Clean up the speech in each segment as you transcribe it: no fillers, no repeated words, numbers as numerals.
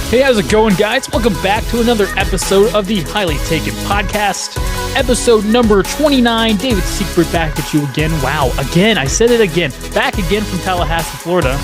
Hey, how's it going, guys? Welcome back to another episode of the Highly Taken Podcast. Episode number 29. David Siegfried back at you again. Wow, again. I said it again. Back again from Tallahassee, Florida.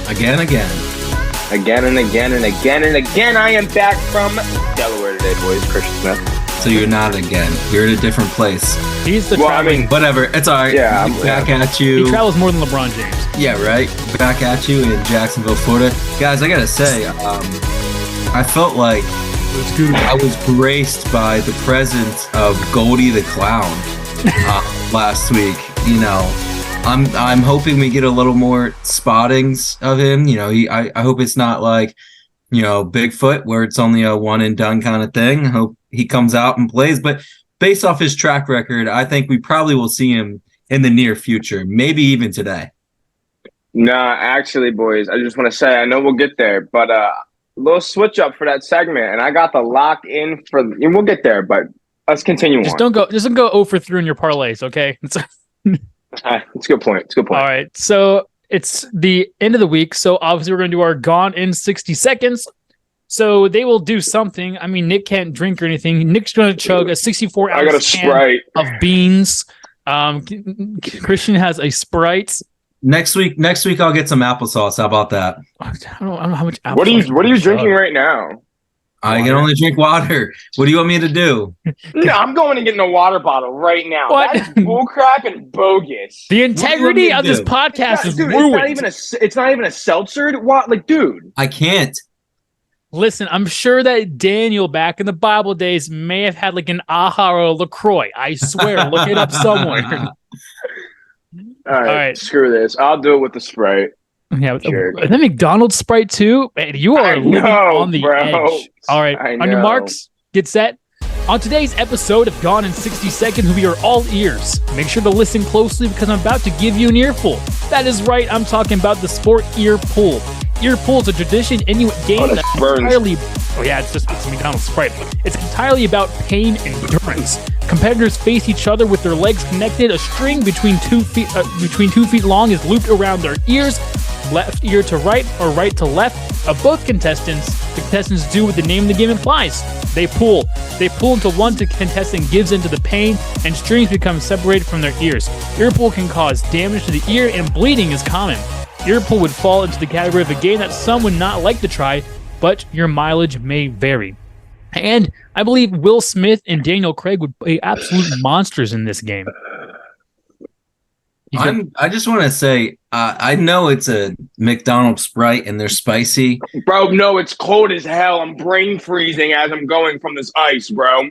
Again. Again and again and again and again. I am back from Delaware today, boys. Christian Smith. So you're not again. You're in a different place. He's the Whatever. It's all right. Yeah, back at you. He travels more than LeBron James. Yeah, right. Back at you in Jacksonville, Florida. Guys, I got to say, I felt like I was graced by the presence of Goldie the Clown last week. You know, I'm hoping we get a little more spottings of him. You know, I hope it's not like, you know, Bigfoot where it's only a one and done kind of thing. I hope he comes out and plays. But based off his track record, I think we probably will see him in the near future, maybe even today. Nah, actually, boys, I just want to say, I know we'll get there, but a little switch up for that segment, and I got the lock in for. And we'll get there, but let's continue Just on. don't go 0 for 3 in your parlays, okay? It's a good point. All right, so it's the end of the week, so obviously we're going to do our Gone in 60 Seconds. So they will do something. I mean, Nick can't drink or anything. Nick's going to chug a 64-ounce I got a Sprite of beans. Christian has a Sprite. Next week I'll get some applesauce. How about that? I don't know how much applesauce. What are you drinking right now? I can only drink water. What do you want me to do? No, I'm going to get in a water bottle right now. What? That is bullcrap and bogus. The integrity of this podcast is ruined. It's not even a seltzer. What, like, dude? I can't. Listen, I'm sure that Daniel back in the Bible days may have had like an Aha or a LaCroix. I swear, look it up somewhere. All right, screw this. I'll do it with the Sprite. Yeah, the McDonald's Sprite too. Man, you are living on the edge. All right, on your marks, get set. On today's episode of Gone in 60 Seconds, we are all ears. Make sure to listen closely because I'm about to give you an earful. That is right, I'm talking about the sport ear pull. Ear pull is a tradition Inuit game that's entirely. Oh yeah, it's McDonald's Sprite. It's entirely about pain and endurance. Competitors face each other with their legs connected. A string between 2 feet long is looped around their ears, left ear to right or right to left of both contestants. The contestants do what the name of the game implies. They pull. They pull until one contestant gives into the pain and strings become separated from their ears. Ear pull can cause damage to the ear and bleeding is common. Ear pull would fall into the category of a game that some would not like to try, but your mileage may vary. And I believe Will Smith and Daniel Craig would be absolute monsters in this game. I just want to say, I know it's a McDonald's Sprite and they're spicy. Bro, no, it's cold as hell. I'm brain freezing as I'm going from this ice, bro.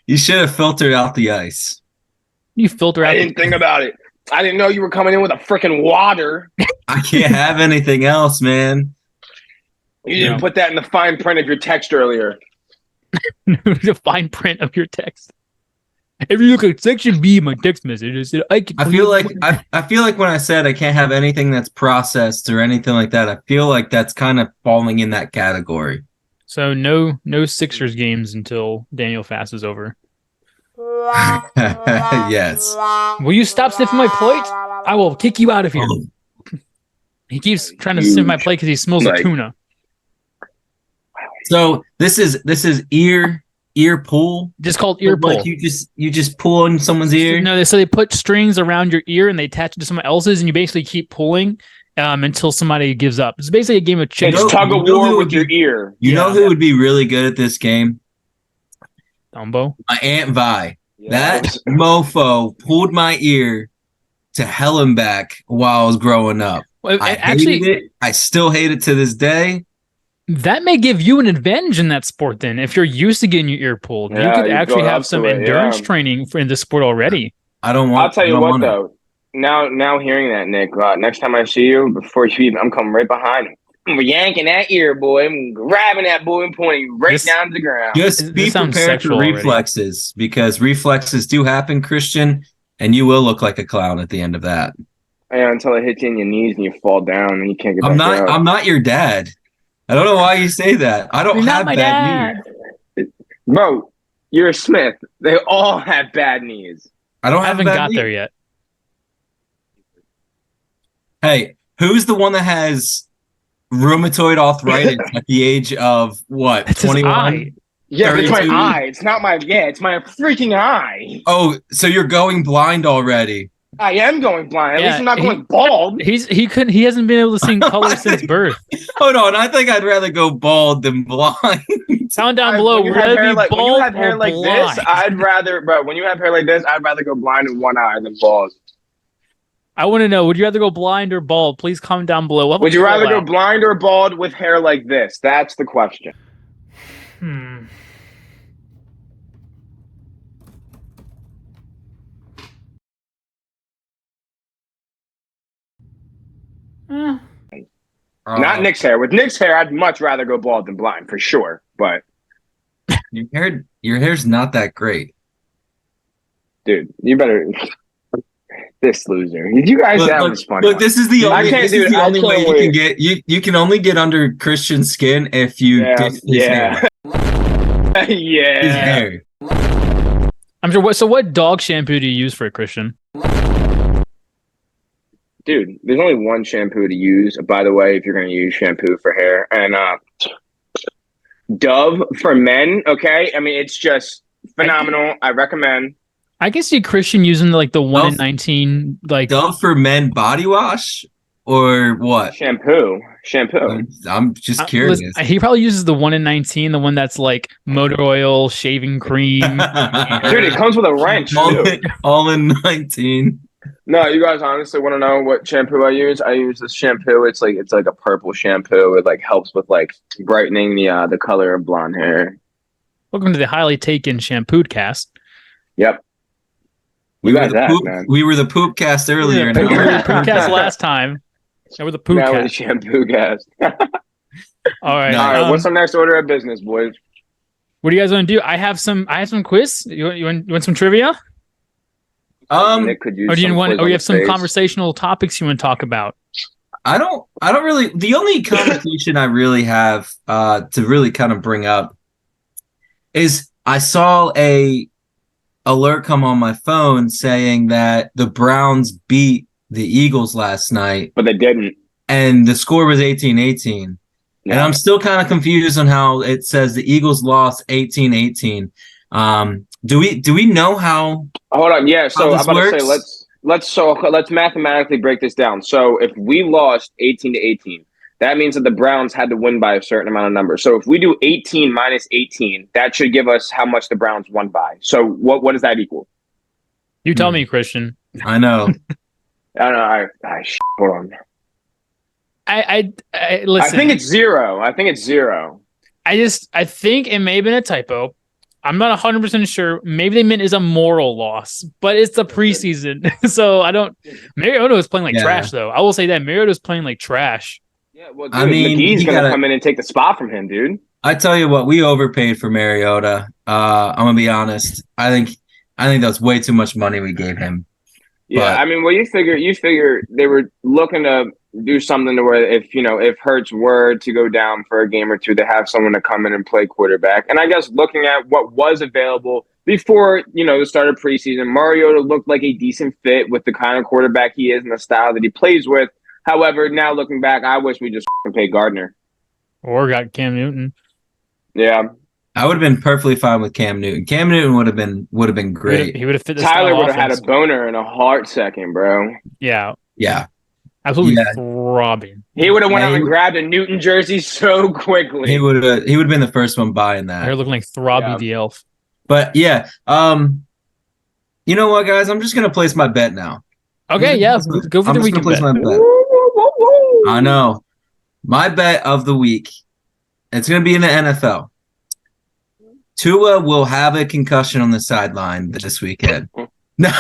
You should have filtered out the ice. You filter out. I didn't think about it. I didn't know you were coming in with a freaking water. I can't have anything else, man. You didn't put that in the fine print of your text earlier. The fine print of your text. If you look at section B of my text message, I said I feel like when I said I can't have anything that's processed or anything like that, I feel like that's kind of falling in that category. So no Sixers games until Daniel Fast is over. Yes. Will you stop sniffing my plate? I will kick you out of here. He keeps trying to sniff my plate because he smells like tuna. So this is ear pull. Just called ear pull. Like you just pull on someone's ear. No, so they put strings around your ear and they attach it to someone else's, and you basically keep pulling until somebody gives up. It's basically a game of chicken. It's tug of war with your ear. You know who would be really good at this game? Dumbo. My Aunt Vi. That mofo pulled my ear to hell and back while I was growing up. Well, I hated it. I still hate it to this day. That may give you an advantage in that sport then. If you're used to getting your ear pulled, you could actually have some endurance training in this sport already. I'll tell you what, though. Now hearing that, Nick, next time I see you, before you even, I'm coming right behind him. I'm yanking that ear, boy. I'm grabbing that boy and pointing down to the ground. Just be prepared for reflexes because reflexes do happen, Christian, and you will look like a clown at the end of that. Yeah, until it hits you in your knees and you fall down and you can't get back up. I'm not your dad. I don't know why you say that. I don't have bad knees. Bro, you're a Smith. They all have bad knees. I haven't got there yet. Hey, who's the one that has rheumatoid arthritis at the age of what? 21? Yeah, it's my eye. It's not my. Yeah, it's my freaking eye. Oh, so you're going blind already? I am going blind. At least I'm not going bald. He hasn't been able to see color since birth. Hold on, I think I'd rather go bald than blind. Sound down below. When you have hair like this, I'd rather, bro. When you have hair like this, I'd rather go blind in one eye than bald. I want to know: would you rather go blind or bald? Please comment down below. Would you rather go blind or bald with hair like this? That's the question. Not Nick's hair. With Nick's hair, I'd much rather go bald than blind for sure. But your hair's not that great, dude. You better. This loser. You guys have this funny. Look, this is the only. This is the only way you can get. You can only get under Christian's skin if you ditch his hair. Yeah. His hair. I'm sure. So, what dog shampoo do you use for it, Christian? Dude, there's only one shampoo to use, by the way, if you're going to use shampoo for hair. And Dove for men, okay? I mean, it's just phenomenal. I recommend. I can see Christian using like the 1 in 19, like Dove for men body wash or what? Shampoo. I'm just curious. He probably uses the 1 in 19, the one that's like motor oil, shaving cream. Dude, it comes with a wrench. All in 19. No, you guys honestly want to know what shampoo I use? I use this shampoo. It's like a purple shampoo. It like helps with like brightening the color of blonde hair. Welcome to the highly taken shampooed cast. Yep. We were the poop cast earlier. We were the poop cast last time. Now we're the poop cast. Now we're the shampoo cast. All right. All right. What's our next order of business, boys? What do you guys want to do? I have some quiz. You want some trivia? Nick could use you have some conversational topics you want to talk about? I don't really. The only conversation I really have to really kind of bring up is I saw a alert come on my phone saying that the Browns beat the Eagles last night, but they didn't, and the score was 18-18. Yeah. And I'm still kind of confused on how it says the Eagles lost 18-18. Do we know how? Hold on, yeah. So I'm about to say let's mathematically break this down. So if we lost 18-18, that means that the Browns had to win by a certain amount of numbers. So if we do 18 minus 18, that should give us how much the Browns won by. So what does that equal? You tell me, Christian. I know. I don't know. Hold on. I listen. I think it's zero. I think it may have been a typo. I'm not 100% sure. Maybe they meant it's a moral loss, but it's the preseason. So I don't. Mariota was playing like trash, though. I will say that Mariota was playing like trash. Yeah, well, dude, I mean, McGee's going to come in and take the spot from him, dude. I tell you what, we overpaid for Mariota. I'm going to be honest. I think that's way too much money we gave him. Yeah, but, I mean, well, you figure they were looking to do something to where if Hurts were to go down for a game or two, they have someone to come in and play quarterback. And I guess looking at what was available before, the start of preseason, Mariota looked like a decent fit with the kind of quarterback he is and the style that he plays with. However, now looking back, I wish we just paid Gardner. Or got Cam Newton. Yeah. I would have been perfectly fine with Cam Newton. Cam Newton would have been great. He would have fit the Tyler would have had a boner in a heart second, bro. Yeah. Yeah. Absolutely throbbing. He would have went out and grabbed a Newton jersey so quickly. He would have been the first one buying that. They're looking like Throbby the Elf. But yeah, you know what, guys? I'm just gonna place my bet now. Okay, yeah. Go for the weekend bet. My bet. I know. My bet of the week. It's gonna be in the NFL. Tua will have a concussion on the sideline this weekend. No,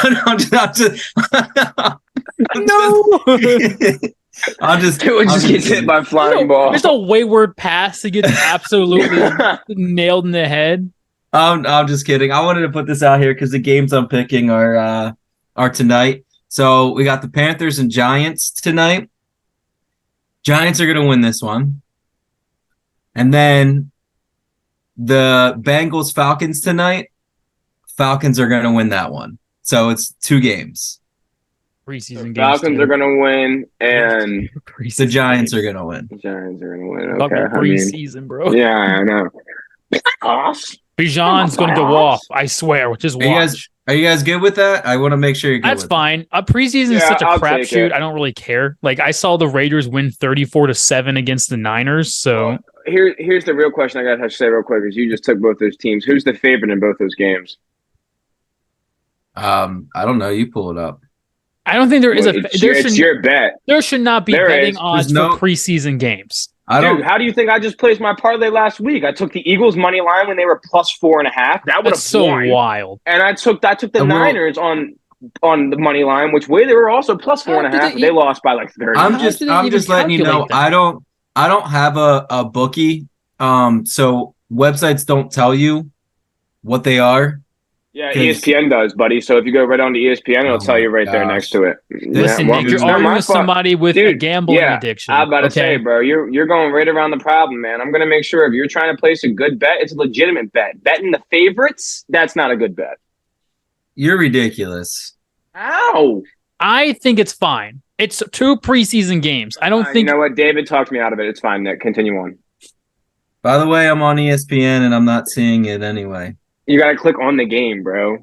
I'll just get hit by flying ball. There's a wayward pass that gets absolutely nailed in the head. I'm just kidding. I wanted to put this out here because the games I'm picking are tonight. So we got the Panthers and Giants tonight. Giants are going to win this one. And then the Bengals Falcons tonight. Falcons are going to win that one. So it's 2 games. Preseason games. Falcons are going to win, and the Giants are going to win. The Giants are going to win. Okay, preseason, bro. Yeah, I know. Bijan's going to go off. I swear. Just watch. Are you guys good with that? I want to make sure you're good. That's fine. A preseason is such a crapshoot. I don't really care. Like I saw the Raiders win 34-7 against the Niners. So here's the real question I got to say real quick: is you just took both those teams. Who's the favorite in both those games? I don't know. You pull it up. I don't think there is it's your bet. There should not be betting odds for preseason games. Dude, how do you think I just placed my parlay last week? I took the Eagles money line when they were plus 4.5. That would have so wild. And I took the Niners on the money line, which they were also plus 4.5. They lost by like 30. I'm just letting you know. I don't have a bookie. So websites don't tell you what they are. Yeah, ESPN does, buddy. So if you go right on to ESPN, it'll tell you right there next to it. Listen, Nick, you're arguing with somebody with a gambling addiction. I'm about to say, bro, you're going right around the problem, man. I'm going to make sure if you're trying to place a good bet, it's a legitimate bet. Betting the favorites, that's not a good bet. You're ridiculous. How? I think it's fine. It's 2 preseason games. I don't think... You know what? David talked me out of it. It's fine, Nick. Continue on. By the way, I'm on ESPN, and I'm not seeing it anyway. You gotta click on the game, bro.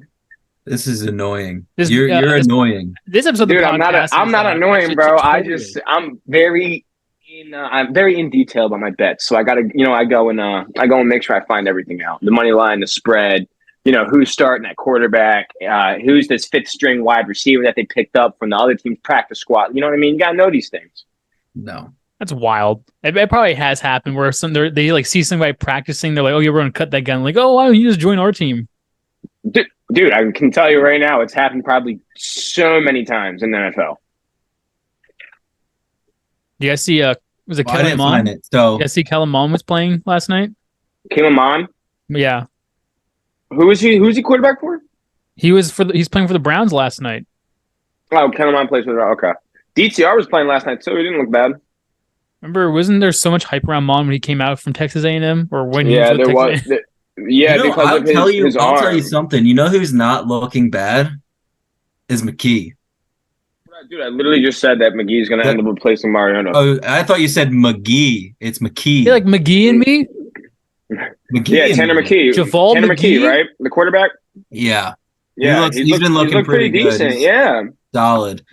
This is annoying. You're annoying. This episode, dude, I'm not annoying, bro. I'm very in detail about my bets. So I gotta, I go and make sure I find everything out. The money line, the spread, who's starting at quarterback, who's this 5th string wide receiver that they picked up from the other team's practice squad. You know what I mean? You gotta know these things. No. That's wild. It probably has happened where they like see somebody practicing. They're like, "Oh, yeah, we're gonna cut that gun." Like, "Oh, why don't you just join our team?" Dude, I can tell you right now, it's happened probably so many times in the NFL. Do you guys see? Was it Kellen Mond? You guys see Kellen Mond was playing last night? Kellen Mond? Yeah. Who's he quarterback for? He's playing for the Browns last night. Oh, Kellen Mond plays for the Okay. DTR was playing last night too. He didn't look bad. Remember, wasn't there so much hype around Mond when he came out from Texas A&M, or when he was with Texas A&M? Yeah, because I'll of his I'll arm. tell you something. You know who's not looking bad? Is McKee. Dude, I literally just said that McGee's going to end up replacing Mariota. Oh, I thought you said McGee. It's McKee. You like McGee and me? McGee Tanner McKee. Tanner McGee, right? The quarterback? Yeah. Yeah, he's been looking pretty decent. Yeah. Solid.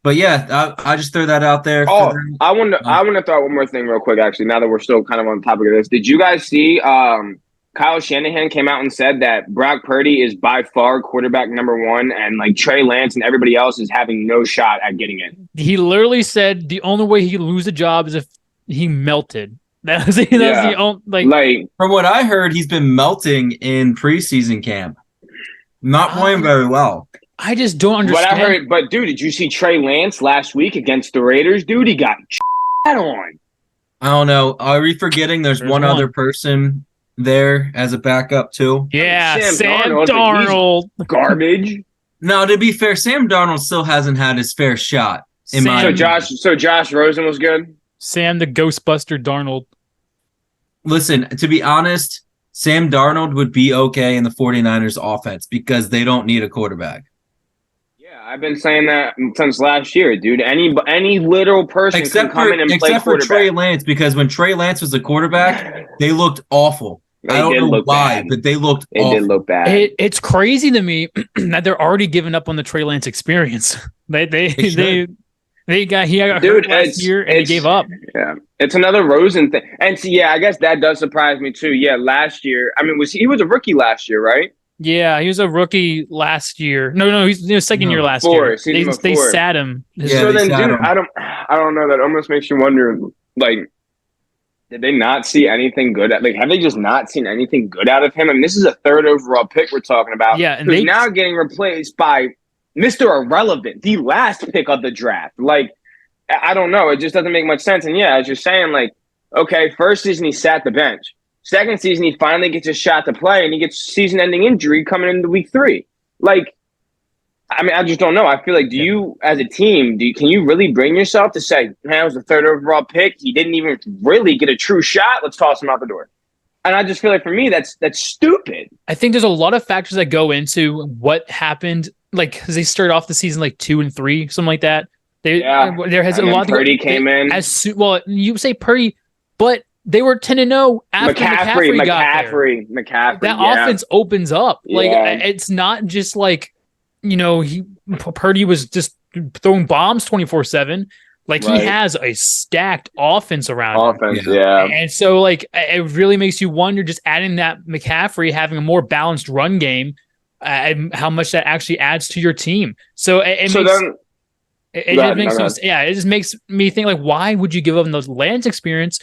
But yeah, I just threw that out there. I want to throw out one more thing real quick, actually, now that we're still kind of on the topic of this. Did you guys see Kyle Shanahan came out and said that Brock Purdy is by far quarterback number 1, and like Trey Lance and everybody else is having no shot at getting it? He literally said the only way he could lose a job is if he melted. That was the only, from what I heard, he's been melting in preseason camp. Not playing very well. I just don't understand. What I heard, but dude, did you see Trey Lance last week against the Raiders? Dude, he got on. I don't know. Are we forgetting there's one other person there as a backup too? Yeah, Sam Darnold. Garbage. No, to be fair, Sam Darnold still hasn't had his fair shot. So Josh Rosen was good? Sam the Ghostbuster Darnold. Listen, to be honest, Sam Darnold would be okay in the 49ers offense because they don't need a quarterback. I've been saying that since last year, dude. Any literal person can come in and play quarterback. Except for Trey Lance, because when Trey Lance was the quarterback, they looked awful. I don't know why, but they looked awful. It did look bad. It's crazy to me that they're already giving up on the Trey Lance experience. He got hurt last year and he gave up. Yeah, it's another Rosen thing. And so, I guess that does surprise me too. Yeah, last year, I mean, he was a rookie last year, right? Yeah, he was a rookie last year. No, he's second year last year. They sat him. So then, dude, I don't know. That almost makes you wonder, like, did they not see anything good? Have they just not seen anything good out of him? I mean, this is a 3rd overall pick we're talking about. Yeah, and who's now getting replaced by Mr. Irrelevant, the last pick of the draft. Like, I don't know. It just doesn't make much sense. And yeah, as you're saying, like, okay, first season he sat the bench. Second season, he finally gets a shot to play, and he gets season-ending injury coming into week 3. Like, I mean, I just don't know. I feel like, do you, as a team, can you really bring yourself to say, man, it was the 3rd overall pick. He didn't even really get a true shot. Let's toss him out the door. And I just feel like, for me, that's stupid. I think there's a lot of factors that go into what happened because they started off the season like 2-3, something like that. There has and a lot. Purdy came in. Well, you say Purdy, but they were 10-0 after McCaffrey got there. McCaffrey. That offense opens up. Like it's not just like Purdy was just throwing bombs 24/7. Like he has a stacked offense around him. And so like it really makes you wonder, just adding that McCaffrey having a more balanced run game, and how much that actually adds to your team. So it just makes me think, like, why would you give up those Lance experience?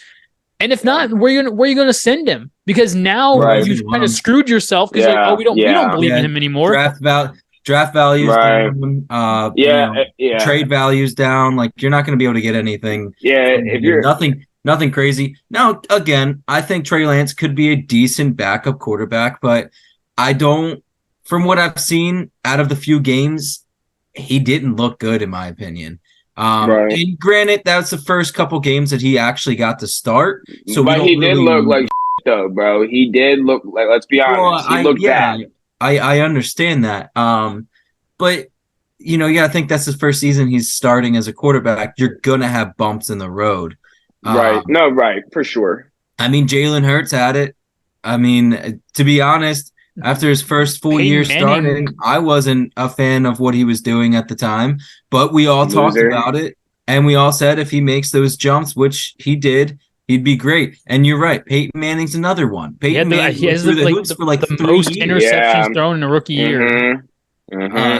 And if not, where you going to send him? Because now you've kind of screwed yourself, because we don't believe in him anymore. Draft values down, trade values down. Like, you're not going to be able to get anything. Yeah, if you're nothing crazy. Now, again, I think Trey Lance could be a decent backup quarterback, but I don't. From what I've seen out of the few games, he didn't look good, in my opinion. And granted, that's the first couple games that he actually got to start. So, but he did look like though, bro. He did look like. Let's be honest, he looked bad. I understand that. But you got to think that's his first season he's starting as a quarterback. You're gonna have bumps in the road. For sure. I mean, Jalen Hurts had it. I mean, to be honest, after his first full year starting, I wasn't a fan of what he was doing at the time. But we all talked about it, and we all said if he makes those jumps, which he did, he'd be great. And you're right. Peyton Manning's another one. Peyton Manning he has the most interceptions thrown in a rookie year.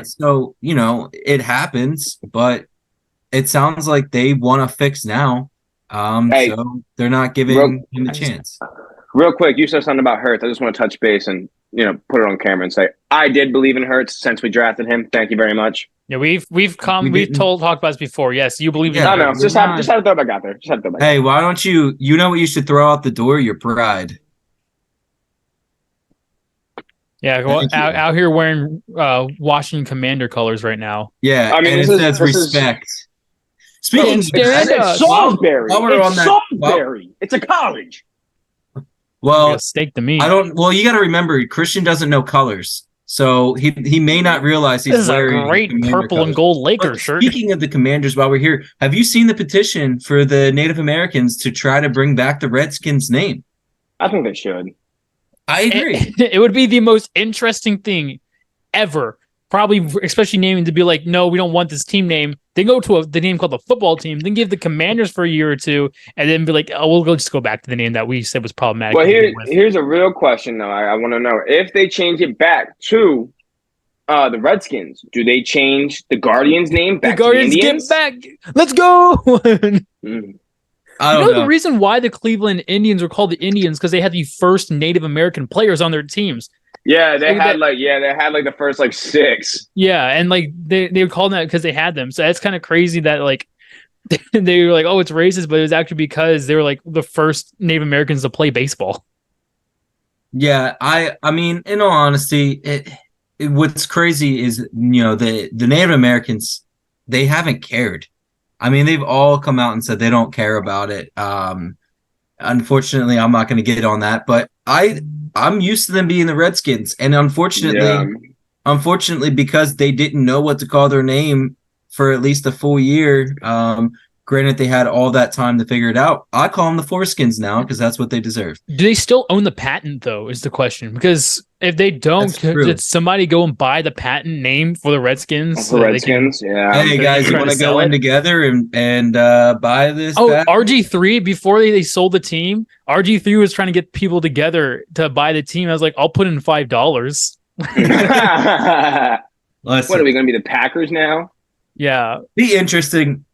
So, it happens, but it sounds like they want to fix now. So they're not giving him a chance. Real quick, you said something about Hurts. I just want to touch base and, put it on camera and say, I did believe in Hurts since we drafted him. Thank you very much. Yeah, we've talked about this before. Yes, you believe in Hurts. Just had to throw back out there. Hey, why don't you know what you should throw out the door? Your pride. Yeah, out here wearing Washington Commander colors right now. Yeah, I mean, it says respect. Speaking of Salisbury. Salisbury. It's a college. Well, steak to me. Well, you got to remember, Christian doesn't know colors, so he may not realize he's wearing a great purple and gold Lakers shirt. Speaking of the Commanders, while we're here, have you seen the petition for the Native Americans to try to bring back the Redskins name? I think they should. I agree. It would be the most interesting thing ever. Probably, especially naming to be like, no, we don't want this team name. Then go to the name called the football team. Then give the Commanders for a year or two, and then be like, oh, we'll just go back to the name that we said was problematic. Well, here's a real question though. I want to know, if they change it back to the Redskins, do they change the Guardians name back? The Guardians get back. Let's go. The reason why the Cleveland Indians were called the Indians, because they had the first Native American players on their teams. Yeah, they had the first 6. Yeah, and they were called that because they had them. So that's kind of crazy that they were like, oh, it's racist, but it was actually because they were the first Native Americans to play baseball. Yeah, I mean, in all honesty, what's crazy is the Native Americans, they haven't cared. I mean, they've all come out and said they don't care about it. Unfortunately, I'm not going to get on that, but I'm used to them being the Redskins, and unfortunately, because they didn't know what to call their name for at least a full year. Granted, they had all that time to figure it out. I call them the Foreskins now because that's what they deserve. Do they still own the patent, though, is the question? Because if they don't, did somebody go and buy the patent name for the Redskins? Yeah. Hey, guys, you want to go in together and buy this? Oh, patent? RG3, before they sold the team, RG3 was trying to get people together to buy the team. I was like, I'll put in $5. What, are we going to be the Packers now? Yeah. Be interesting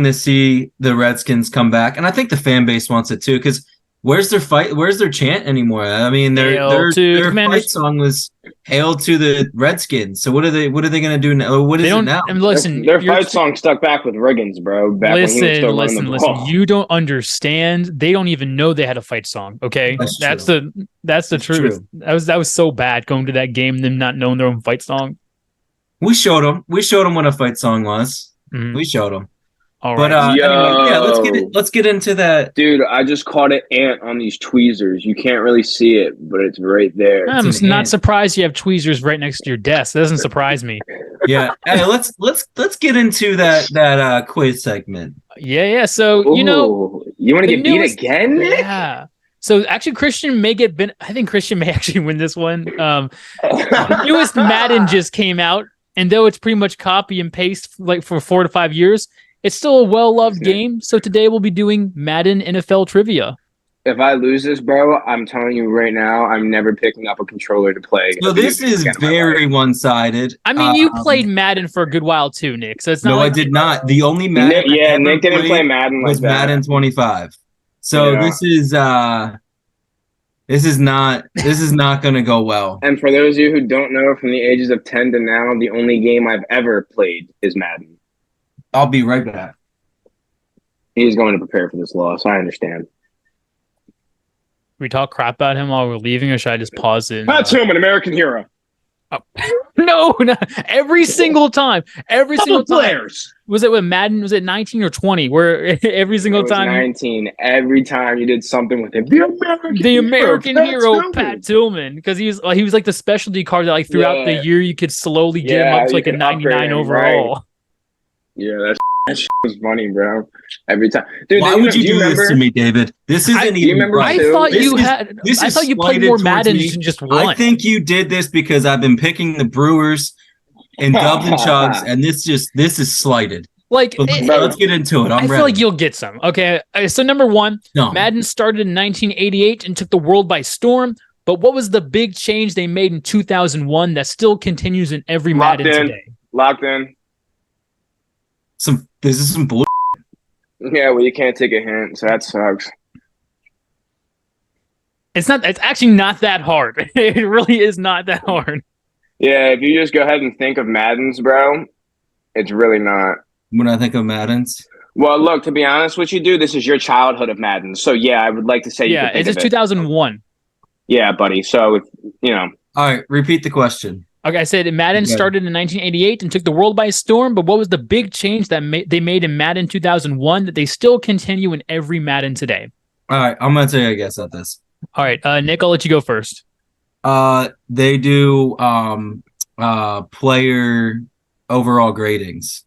to see the Redskins come back, and I think the fan base wants it too. Because where's their chant anymore? I mean, their fight song was "Hail to the Redskins." So what are they going to do now? What is it now? And listen, their fight song stuck back with Riggins, bro. Listen. You don't understand. They don't even know they had a fight song. Okay, that's the truth. That was so bad going to that game, them not knowing their own fight song. We showed them what a fight song was. Mm-hmm. We showed them. All right. But anyway, yeah, let's get into that. Dude, I just caught an ant on these tweezers. You can't really see it, but it's right there. I'm not surprised you have tweezers right next to your desk. That doesn't surprise me. Yeah. Hey, let's get into that quiz segment. Yeah. So you want to get beat again? Yeah. So actually, I think Christian may actually win this one. The newest Madden just came out, and though it's pretty much copy and paste like for 4 to 5 years, it's still a well-loved game. So today we'll be doing Madden NFL Trivia. If I lose this, bro, I'm telling you right now, I'm never picking up a controller to play. So this is very one-sided. I mean, you played Madden for a good while too, Nick. So it's not. No, I did not. The only Madden. Nick didn't play Madden was Madden 25. So this is not going to go well. And for those of you who don't know, from the ages of 10 to now, the only game I've ever played is Madden. I'll be right back. He's going to prepare for this loss. I understand. We talk crap about him while we're leaving, or should I just pause it? That's him, an American hero. Oh. No, every single time. Every single time. Players. Was it with Madden? Was it 19 or 20? Where every single time 19. Every time you did something with him. The American hero, Pat Tillman. Because he was like the specialty card that like throughout the year you could slowly get him up to like a 99 overall. Right. Yeah, that shit was funny, bro. Every time. Dude, why would you do this to me, David? This isn't even right. I thought you played more Madden than just one. I think you did this because I've been picking the Brewers and Dubs and Chugs, and this is slighted. Like, let's get into it. I feel like you'll get some. Okay, so number one, Madden started in 1988 and took the world by storm. But what was the big change they made in 2001 that still continues in every Madden today? Locked in. This is some bullshit. Yeah, well, you can't take a hint, so that sucks. It's actually not that hard. It really is not that hard. Yeah, if you just go ahead and think of Maddens, bro, it's really not. When I think of Maddens? Well, look, to be honest with you, dude, this is your childhood of Madden. So, yeah, I would like to say it's just 2001. Yeah, buddy. So, All right, repeat the question. Okay, I said Madden started in 1988 and took the world by storm, but what was the big change that they made in Madden 2001 that they still continue in every Madden today? All right, I'm going to take a guess at this. All right, Nick, I'll let you go first. They do player overall gradings.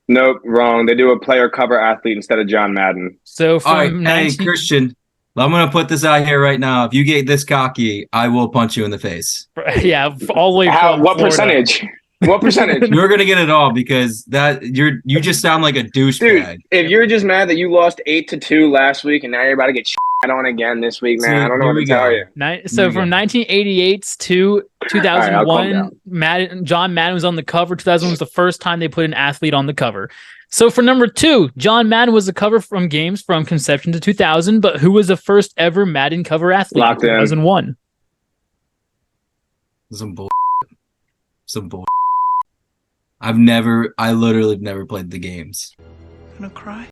Nope, wrong. They do a player cover athlete instead of John Madden. So from hey, Christian, I'm going to put this out here right now. If you get this cocky, I will punch you in the face. Yeah, all the way from what percentage? What percentage? You're going to get it all because you just sound like a douchebag. Dude, if you're just mad that you lost 8-2 last week and now you're about to get on again this week, man, I don't know what to tell you. So from 1988 to 2001, John Madden was on the cover. 2001 was the first time they put an athlete on the cover. So for number 2, John Madden was the cover from games from conception to 2000, but who was the first ever Madden cover athlete Locked in 2001? Some bull. I literally never played the games. I'm gonna cry.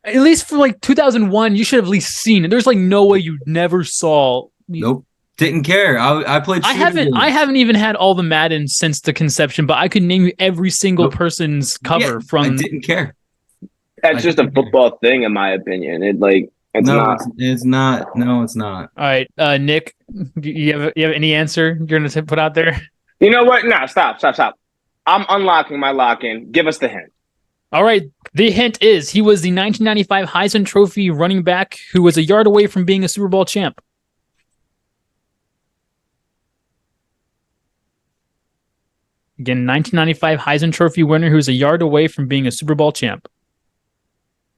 At least for like 2001, you should have at least seen it. There's like no way you never saw. Nope. Didn't care. I played. I haven't even had all the Madden since the conception, but I could name you every single person's cover from. I didn't care. That's just a football thing, in my opinion. It's not. No, it's not. All right, Nick, you have any answer you're gonna put out there? You know what? No, stop. I'm unlocking my lock-in. Give us the hint. All right. The hint is he was the 1995 Heisman Trophy running back who was a yard away from being a Super Bowl champ. Again, 1995 Heisman Trophy winner who was a yard away from being a Super Bowl champ.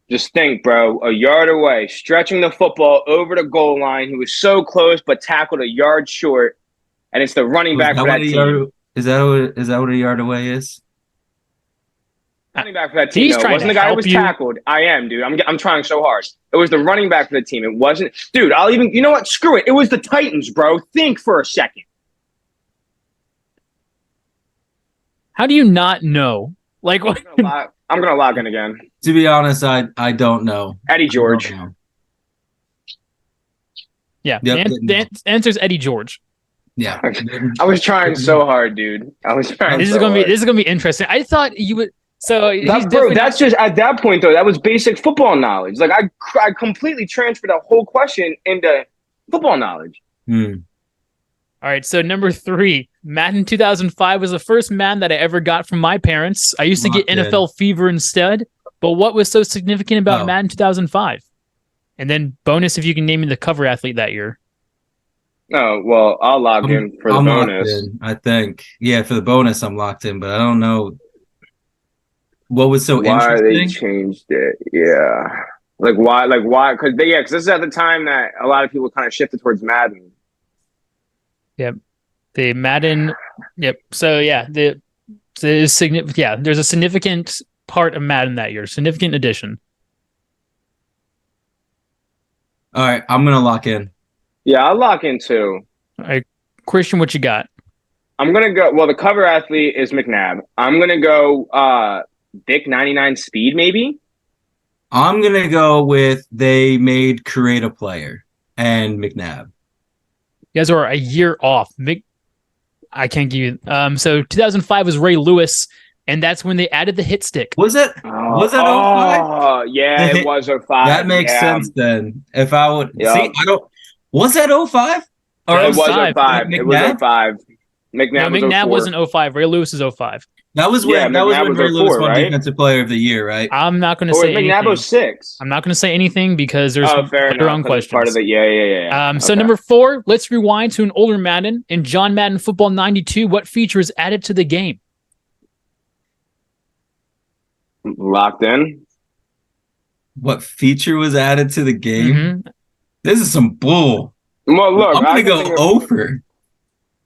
Just think, bro. A yard away, stretching the football over the goal line. He was so close, but tackled a yard short. And it's the running back for that team. Is that what a yard away is? Running back for that team. It wasn't the guy who was tackled. I am, dude. I'm trying so hard. It was the running back for the team. It wasn't, dude. You know what? Screw it. It was the Titans, bro. Think for a second. How do you not know? Like, what? I'm gonna log in again. To be honest, I don't know. Eddie George. Yeah, the answer is Eddie George. Yeah, I was trying so hard, dude. I was trying. This is gonna be interesting. I thought you would. So that's just at that point though. That was basic football knowledge. Like I completely transferred that whole question into football knowledge. All right, so number 3, Madden 2005 was the first Madden that I ever got from my parents. I used to get NFL Fever instead, but what was so significant about Madden 2005? And then bonus if you can name me the cover athlete that year. Oh, well, I'll log in for the bonus. I think. Yeah, for the bonus, I'm locked in, but I don't know what was so interesting. Why they changed it. Yeah. Like, why? Because this is at the time that a lot of people kind of shifted towards Madden. Yep. The Madden. Yep. So, yeah, there's a significant part of Madden that year. Significant addition. All right, I'm going to lock in. Yeah, I'll lock in too. All right, Christian, what you got? I'm going to go, well, the cover athlete is McNabb. I'm going to go Vic 99 speed, maybe? I'm going to go with they made create a player and McNabb. You guys are a year off. I can't give you. So 2005 was Ray Lewis, and that's when they added the hit stick. Was it 05? Oh, yeah, it was 05. That makes sense then. If I would see, I don't. Was that 05? Or it was 05. It was 05. McNabb wasn't 05. Ray Lewis is 05. That was when Ray Lewis won Defensive Player of the Year, right? I'm not going to say anything. McNabb 06. I'm not going to say anything because there's wrong questions. Part of it, yeah. So number 4, let's rewind to an older Madden. In John Madden Football 92, what feature is added to the game? Locked in. What feature was added to the game? Mm-hmm. This is some bull. Well, look, I'm going to go over.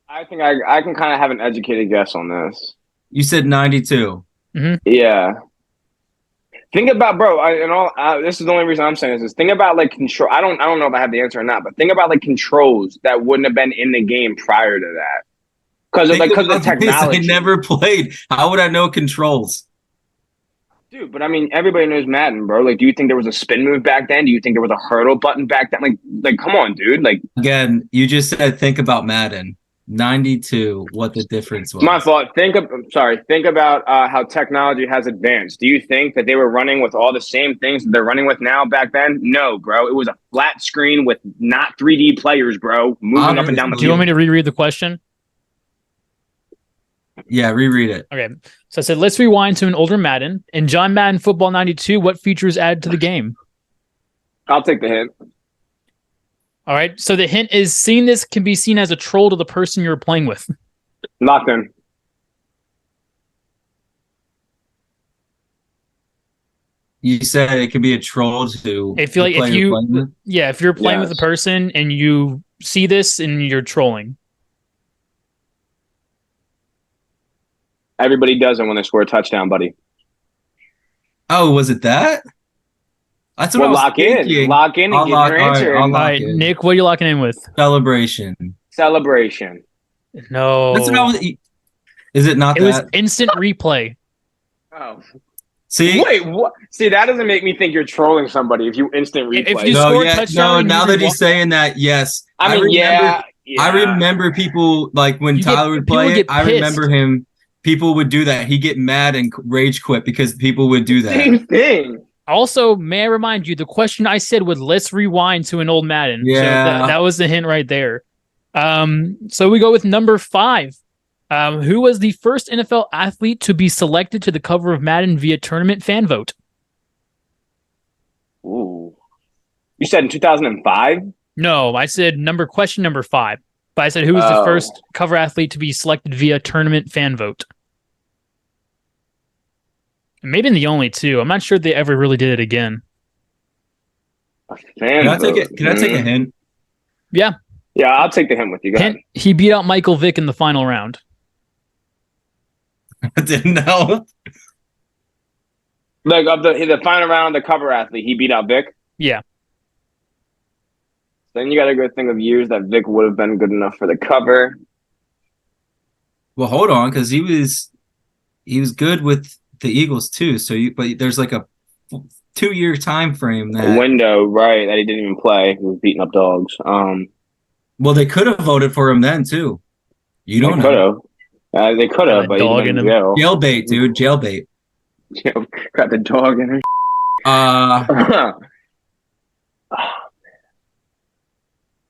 I think I can kind of have an educated guess on this. You said 92. Mm-hmm. Yeah. Think about, bro. This is the only reason I'm saying this is think about like control. I don't know if I have the answer or not, but think about like controls that wouldn't have been in the game prior to that because of the technology. I never played. How would I know controls? Dude, but I mean, everybody knows Madden, bro. Like, do you think there was a spin move back then? Do you think there was a hurdle button back then? Like, come on, dude. Like, again, you just said think about Madden 92. What the difference was? My fault. Think about how technology has advanced. Do you think that they were running with all the same things that they're running with now back then? No, bro. It was a flat screen with not 3D players, bro, moving up and down the field. Do you want me to reread the question? Yeah, reread it. Okay. So I said, let's rewind to an older Madden. In John Madden Football 92, what features added to the game? I'll take the hint. All right. So the hint is seeing this can be seen as a troll to the person you're playing with. Locked in. You said it could be a troll to if you're playing with a person and you see this and you're trolling. Everybody does it when they score a touchdown, buddy. Oh, was it that? That's what I was thinking. Lock in and get your answer. All right, Nick, what are you locking in with? Celebration. No. That's what I was. Is it not? It was instant replay. Oh. See? Wait, what? See, that doesn't make me think you're trolling somebody if you instant replay. If you score a touchdown. No, now that he's saying that, yes. I remember people like when Tyler would play it. I remember him. People would do that. He'd get mad and rage quit because people would do that. Same thing. Also, may I remind you, the question I said was, let's rewind to an old Madden. Yeah. So that was the hint right there. So we go with number 5. Who was the first NFL athlete to be selected to the cover of Madden via tournament fan vote? Ooh. You said in 2005? No, I said question number 5. But I said who was the first cover athlete to be selected via tournament fan vote? Maybe in the only two. I'm not sure if they ever really did it again. Can I take a hint? Yeah. Yeah, I'll take the hint with you. Go ahead. He beat out Michael Vick in the final round. I didn't know. Like of the final round, the cover athlete, he beat out Vick? Yeah. Then you got to go think of years that Vic would have been good enough for the cover. Well, hold on, because he was good with the Eagles too. But there's like a 2-year time frame that window, right? That he didn't even play. He was beating up dogs. Well, they could have voted for him then too. You don't know. They could have, but dog in jail. Jailbait, dude. Jailbait. Got the dog in her.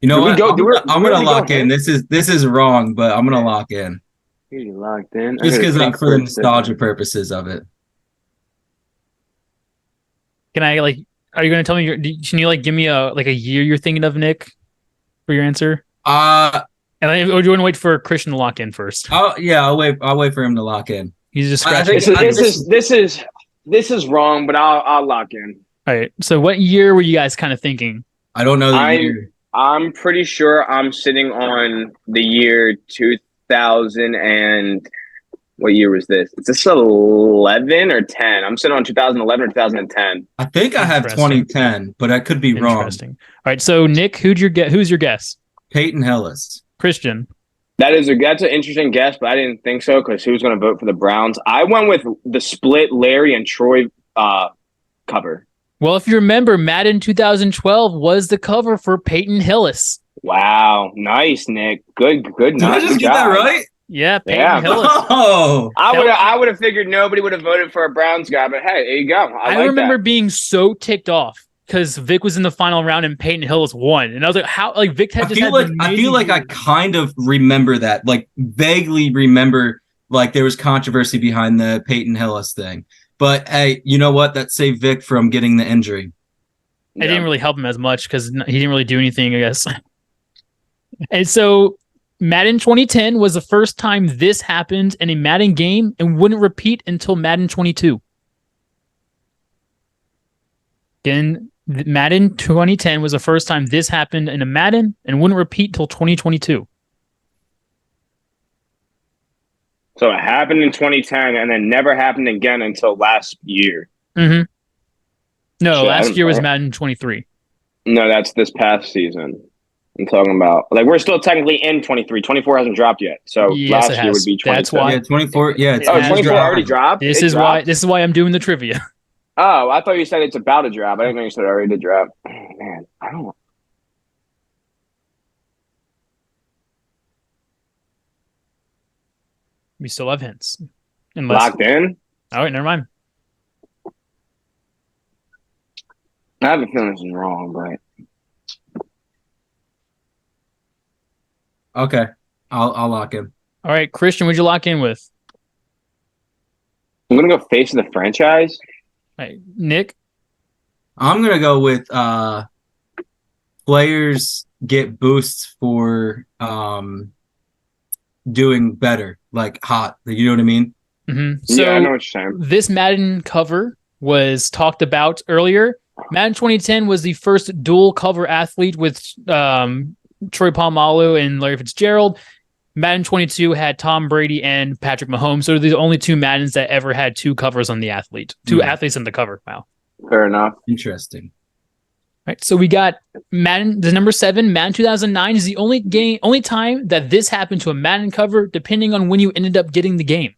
You know what? I'm gonna lock in. This is wrong, but I'm gonna lock in. You locked in. Just because for the nostalgia purposes of it. Can I are you gonna tell me? Can you give me a year you're thinking of, Nick, for your answer? Or do you want to wait for Christian to lock in first? Oh yeah, I'll wait for him to lock in. He's just scratching. This is wrong, but I'll lock in. All right. So what year were you guys kind of thinking? I don't know the year. I'm pretty sure I'm sitting on the year 2000 and what year was this? Is this 11 or 10? I'm sitting on 2011 or 2010. I think I have 2010, but I could be wrong. Interesting. All right. So Nick, who's your guess? Peyton Hillis. Christian. That's an interesting guess, but I didn't think so because who's going to vote for the Browns? I went with the split Larry and Troy cover. Well, if you remember, Madden 2012 was the cover for Peyton Hillis. Wow. Nice, Nick. Good. Did I just get that right? Yeah, Peyton Hillis. Oh, I would have figured nobody would have voted for a Browns guy, but hey, there you go. I remember being so ticked off because Vic was in the final round and Peyton Hillis won, and I was like, "How?" Like Vic had I feel like I kind of remember that, vaguely remember, there was controversy behind the Peyton Hillis thing. But hey, you know what? That saved Vic from getting the injury. It didn't really help him as much because he didn't really do anything, I guess. And so Madden 2010 was the first time this happened in a Madden game and wouldn't repeat until Madden 22. Again, Madden 2010 was the first time this happened in a Madden and wouldn't repeat until 2022. So it happened in 2010 and then never happened again until last year. Mm-hmm. No, last year was Madden 23. No, that's this past season. I'm talking about we're still technically in 23. 24 hasn't dropped yet. So last year would be 24. That's why. Yeah, 24. Yeah, 24 already dropped. This is why I'm doing the trivia. Oh, I thought you said it's about to drop. I didn't know you said it already did drop. Oh, man, I don't. We still have hints. Locked in? All right, never mind. I have a feeling this is wrong, but okay, I'll lock in. All right, Christian, what'd you lock in with? I'm gonna go face of the franchise. All right, Nick. I'm gonna go with players get boosts for doing better, hot. You know what I mean? Mm-hmm. So yeah, I know what you're saying. This Madden cover was talked about earlier. Madden 2010 was the first dual cover athlete with Troy Polamalu and Larry Fitzgerald. Madden 22 had Tom Brady and Patrick Mahomes. So they're the only two Maddens that ever had two covers on the athlete. Two athletes on the cover. Wow. Fair enough. Interesting. All right, so we got Madden, the number 7, Madden 2009 is the only time that this happened to a Madden cover, depending on when you ended up getting the game.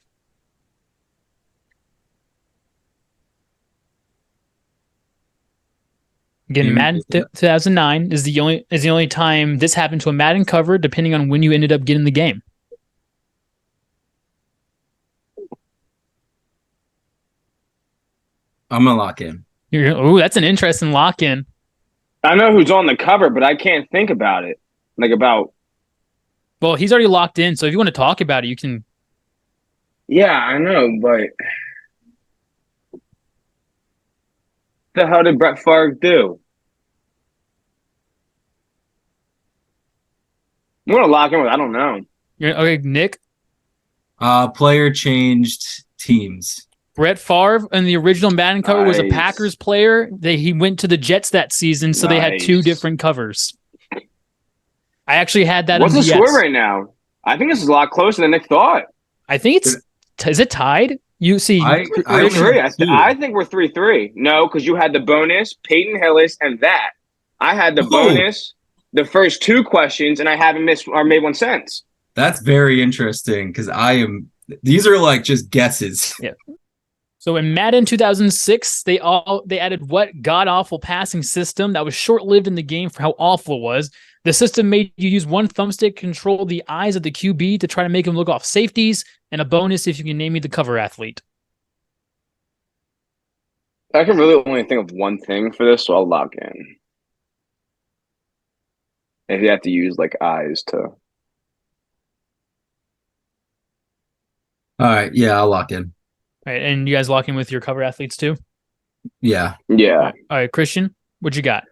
Again, Madden 2009 is the only time this happened to a Madden cover, depending on when you ended up getting the game. I'm gonna lock in. Oh, that's an interesting lock in. I know who's on the cover, but I can't think about it. Well, he's already locked in, so if you want to talk about it, you can. Yeah, I know, but the hell did Brett Favre do? I'm gonna lock in with I don't know. Okay, Nick. Player changed teams. Brett Favre in the original Madden cover was a Packers player. He went to the Jets that season, so they had two different covers. I actually had that. What's the score right now? I think this is a lot closer than Nick thought. I think is it tied? You see, I think we're 3-3. No, because you had the bonus, Peyton Hillis, and that. I had the bonus, the first two questions, and I haven't missed or made one since. That's very interesting because these are just guesses. Yeah. So in Madden 2006, they added what god-awful passing system that was short-lived in the game for how awful it was. The system made you use one thumbstick to control the eyes of the QB to try to make him look off safeties, and a bonus if you can name me the cover athlete. I can really only think of one thing for this, so I'll lock in. If you have to use like eyes to. All right, yeah, I'll lock in. All right, and you guys lock in with your cover athletes too? Yeah. Yeah. All right, Christian, what you got?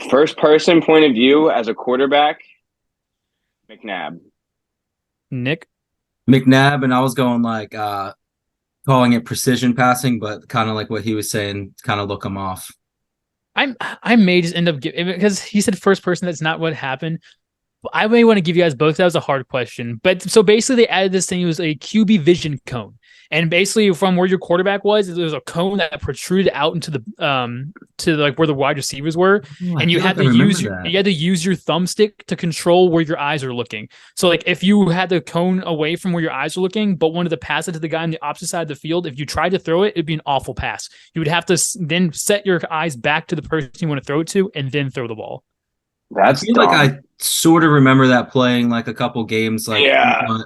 First person point of view as a quarterback, McNabb. Nick? McNabb, and I was going like calling it precision passing, but kind of like what he was saying, kind of look him off. I may just end up giving, because he said first person, that's not what happened. I may want to give you guys both. That was a hard question. But so basically they added this thing. It was a QB vision cone. And basically from where your quarterback was, there was a cone that protruded out into the to like where the wide receivers were. And you had to use your thumbstick to control where your eyes are looking. So like if you had the cone away from where your eyes are looking, but wanted to pass it to the guy on the opposite side of the field, if you tried to throw it, it'd be an awful pass. You would have to then set your eyes back to the person you want to throw it to and then throw the ball. That's I feel dumb. like I sort of remember that playing like a couple games, like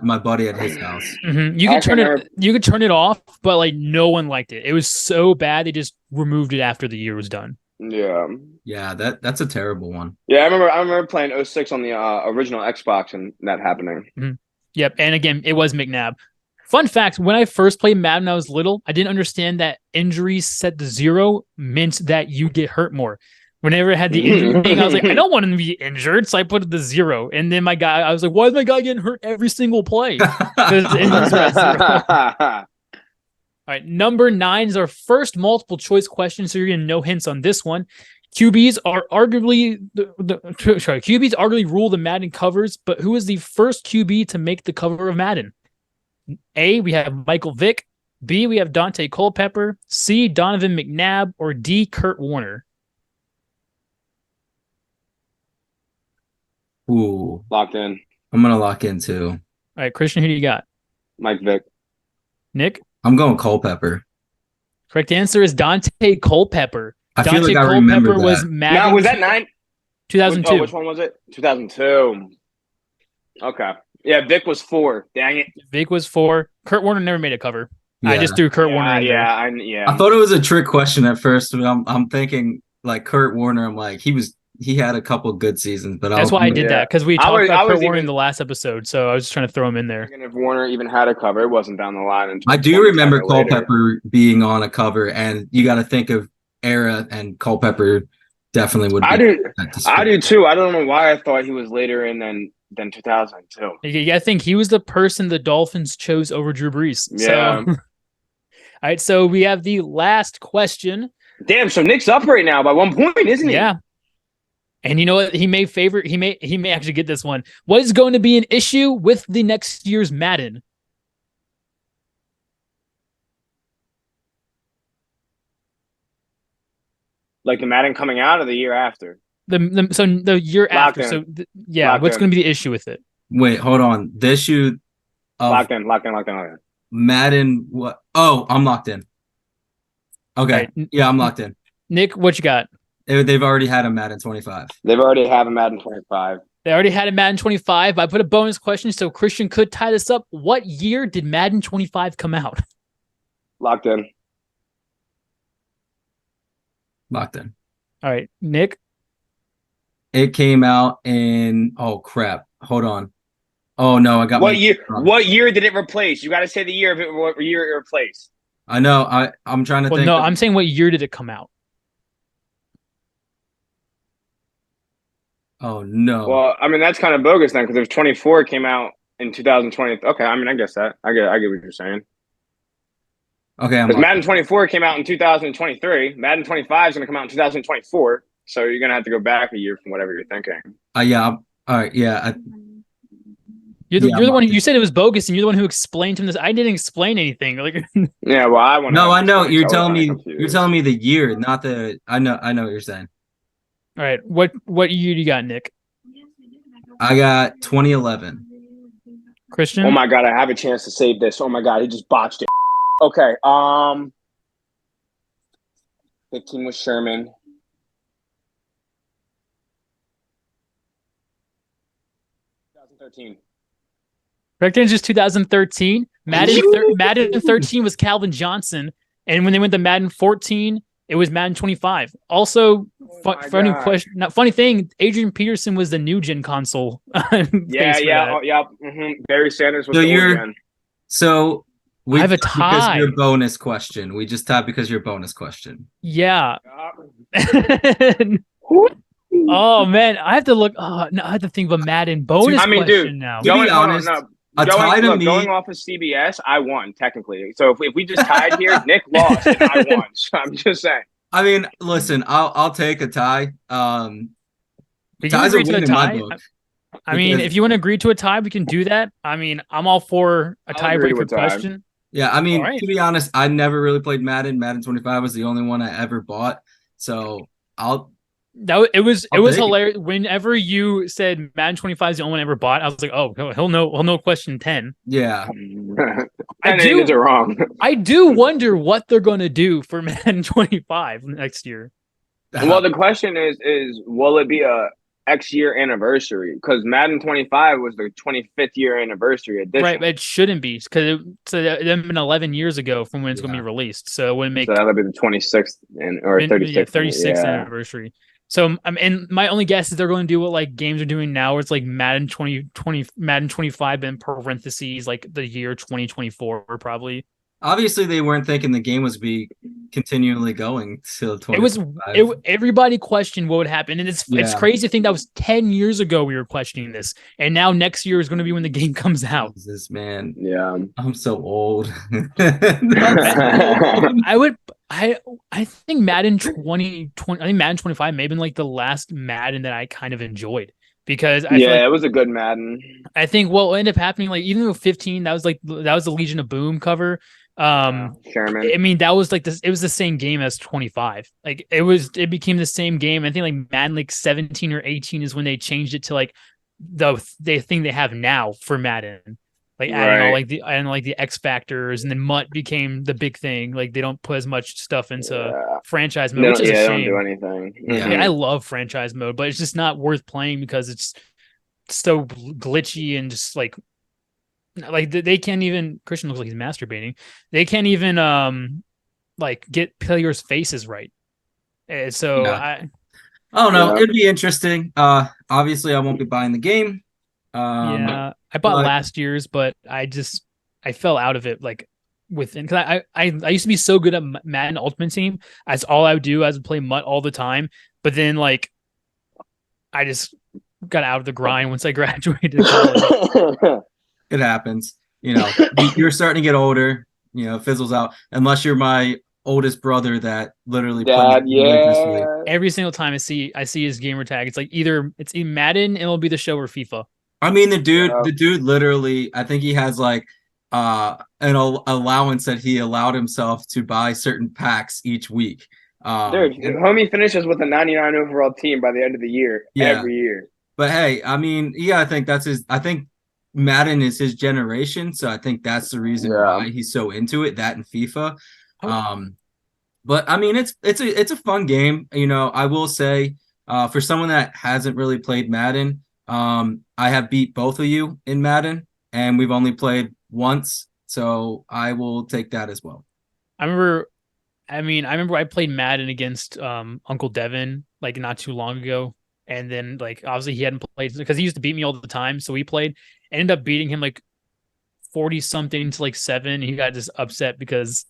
my buddy at his house. Mm-hmm. You could turn it off, but like no one liked it. It was so bad they just removed it after the year was done. Yeah, that's a terrible one. Yeah, I remember playing 06 on the original Xbox and that happening. Mm-hmm. Yep, and again, it was McNabb. Fun fact: when I first played Madden when I was little, I didn't understand that injuries set to 0 meant that you get hurt more. Whenever I had the injury thing, I was like, I don't want him to be injured, so I put it to 0. And then I was like, why is my guy getting hurt every single play? Because injuries are at 0. All right, number 9 is our first multiple choice question, so you're getting no hints on this one. QBs arguably rule the Madden covers, but who is the first QB to make the cover of Madden? A, we have Michael Vick. B, we have Dante Culpepper. C, Donovan McNabb. Or D, Kurt Warner. Ooh. Locked in. I'm going to lock in too. All right, Christian, who do you got? Mike Vick. Nick? I'm going Culpepper. Correct answer is Dante Culpepper. I feel like I remember that. Was Madden. Now, was that 9? 2002. Oh, which one was it? 2002. Okay. Yeah, Vick was 4. Dang it. Vick was 4. Kurt Warner never made a cover. Yeah. I just threw Kurt Warner in there. I thought it was a trick question at first. I'm thinking like Kurt Warner. I'm like, he had a couple good seasons, but that's why I did that, because we talked about Kurt Warner in the last episode, so I was just trying to throw him in there. If Warner even had a cover, it wasn't down the line. I do remember Culpepper being on a cover, and you got to think of era, and Culpepper definitely would. I do too. I don't know why I thought he was later in than 2002. Yeah, I think he was the person the Dolphins chose over Drew Brees. Yeah. So. All right, so we have the last question. Damn, so Nick's up right now by 1 point, isn't he? Yeah. And you know what? He may actually get this one. What is going to be an issue with the next year's Madden? Like the Madden coming out or the year after? The year after. So what's going to be the issue with it? Wait, hold on. The issue of locked in. Madden. What? Oh, I'm locked in. Okay. Right. Yeah, I'm locked in. Nick, what you got? They've already had a Madden 25. They've already had a Madden 25. They already had a Madden 25. I put a bonus question so Christian could tie this up. What year did Madden 25 come out? Locked in. Locked in. All right, Nick? It came out in, oh, crap. Hold on. Oh, no, I got What year did it replace? You got to say the year of it, what year it replaced. I know. I'm trying to think. No, I'm saying what year did it come out? Oh, no. Well, I mean, that's kind of bogus then, because if 24 came out in 2020. Okay, I mean, I guess that. I get what you're saying. Okay. Because Madden 24 came out in 2023. Madden 25 is going to come out in 2024. So you're going to have to go back a year from whatever you're thinking. Yeah. All right. Yeah. You're the one you said it was bogus, and you're the one who explained to him this. I didn't explain anything. Like, yeah, well, I want. No, I know you're telling me. You're telling me the year, not the. I know what you're saying. All right, what year do you got, Nick? I got 2011. Christian. Oh my God, I have a chance to save this. Oh my God, he just botched it. Okay. 15 was Sherman. 2013. Correct answer is 2013. Madden 13 was Calvin Johnson. And when they went to Madden 14, it was Madden 25. Also, funny thing, Adrian Peterson was the new gen console. Barry Sanders was the old gen. So I have a tie. Because your bonus question. We just tied because your bonus question. Yeah. Oh man, I have to look. Oh no, I have to think of a Madden bonus question now. To be honest, going off of CBS, I won technically. So if we just tied here, Nick lost and I won. So I'm just saying. I mean, listen, I'll take a tie. Ties a win in my book. I mean, if you want to agree to a tie, we can do that. I mean, I'm all for a tiebreaker question. Yeah, I mean, to be honest, I never really played Madden. Madden 25 was the only one I ever bought. So it was hilarious. Whenever you said Madden 25 is the only one I ever bought, I was like, oh, he'll know question 10. Yeah. You're wrong. I do wonder what they're going to do for Madden 25 next year. Well, the question is will it be a X year anniversary? Because Madden 25 was the 25th year anniversary edition. Right, but it shouldn't be because it's been 11 years ago from when it's going to be released. So it wouldn't make. So that'll be the 26th or 36th. 36th anniversary. So and my only guess is they're going to do what like games are doing now, where it's like Madden 25 in parentheses like the year 2024 probably. Obviously, they weren't thinking the game was be continually going till 2025. Everybody questioned what would happen, and it's crazy to think that was 10 years ago we were questioning this, and now next year is going to be when the game comes out. Jesus, man, yeah, I'm so old. I think Madden 2020. I think Madden 25 may have been like the last Madden that I kind of enjoyed. Because it was a good Madden. I think what ended up happening, like even though 15, that was the Legion of Boom cover. Sherman. I mean, that was like this. It was the same game as 25. Like it became the same game. I think like Madden like 17 or 18 is when they changed it to like the thing they have now for Madden. Like adding all the X factors, and then MUT became the big thing. Like they don't put as much stuff into franchise mode, which is a shame. They don't do anything. Yeah. Like, I love franchise mode, but it's just not worth playing because it's so glitchy and just like they can't even. Christian looks like he's masturbating. They can't even like get players' faces right. So I don't know. It'd be interesting. Obviously, I won't be buying the game. I bought last year's, but I fell out of it like within because I used to be so good at Madden Ultimate Team. That's all I would do. I would play MUT all the time, but then like I just got out of the grind once I graduated college. It happens, You're starting to get older. It fizzles out unless you're my oldest brother that literally plays every single time I see his gamer tag. It's like either Madden and it'll be the show or FIFA. I mean, the dude literally, I think he has like an allowance that he allowed himself to buy certain packs each week. Homie finishes with a 99 overall team by the end of the year, every year. But hey, I mean, I think I think Madden is his generation, so I think that's the reason why he's so into it. That and FIFA. But I mean, it's a fun game. I will say, for someone that hasn't really played Madden. I have beat both of you in Madden, and we've only played once, so I will take that as well. I remember I played Madden against Uncle Devin like not too long ago, and then like obviously he hadn't played because he used to beat me all the time, so we played. Ended up beating him like 40 something to like 7. He got just upset because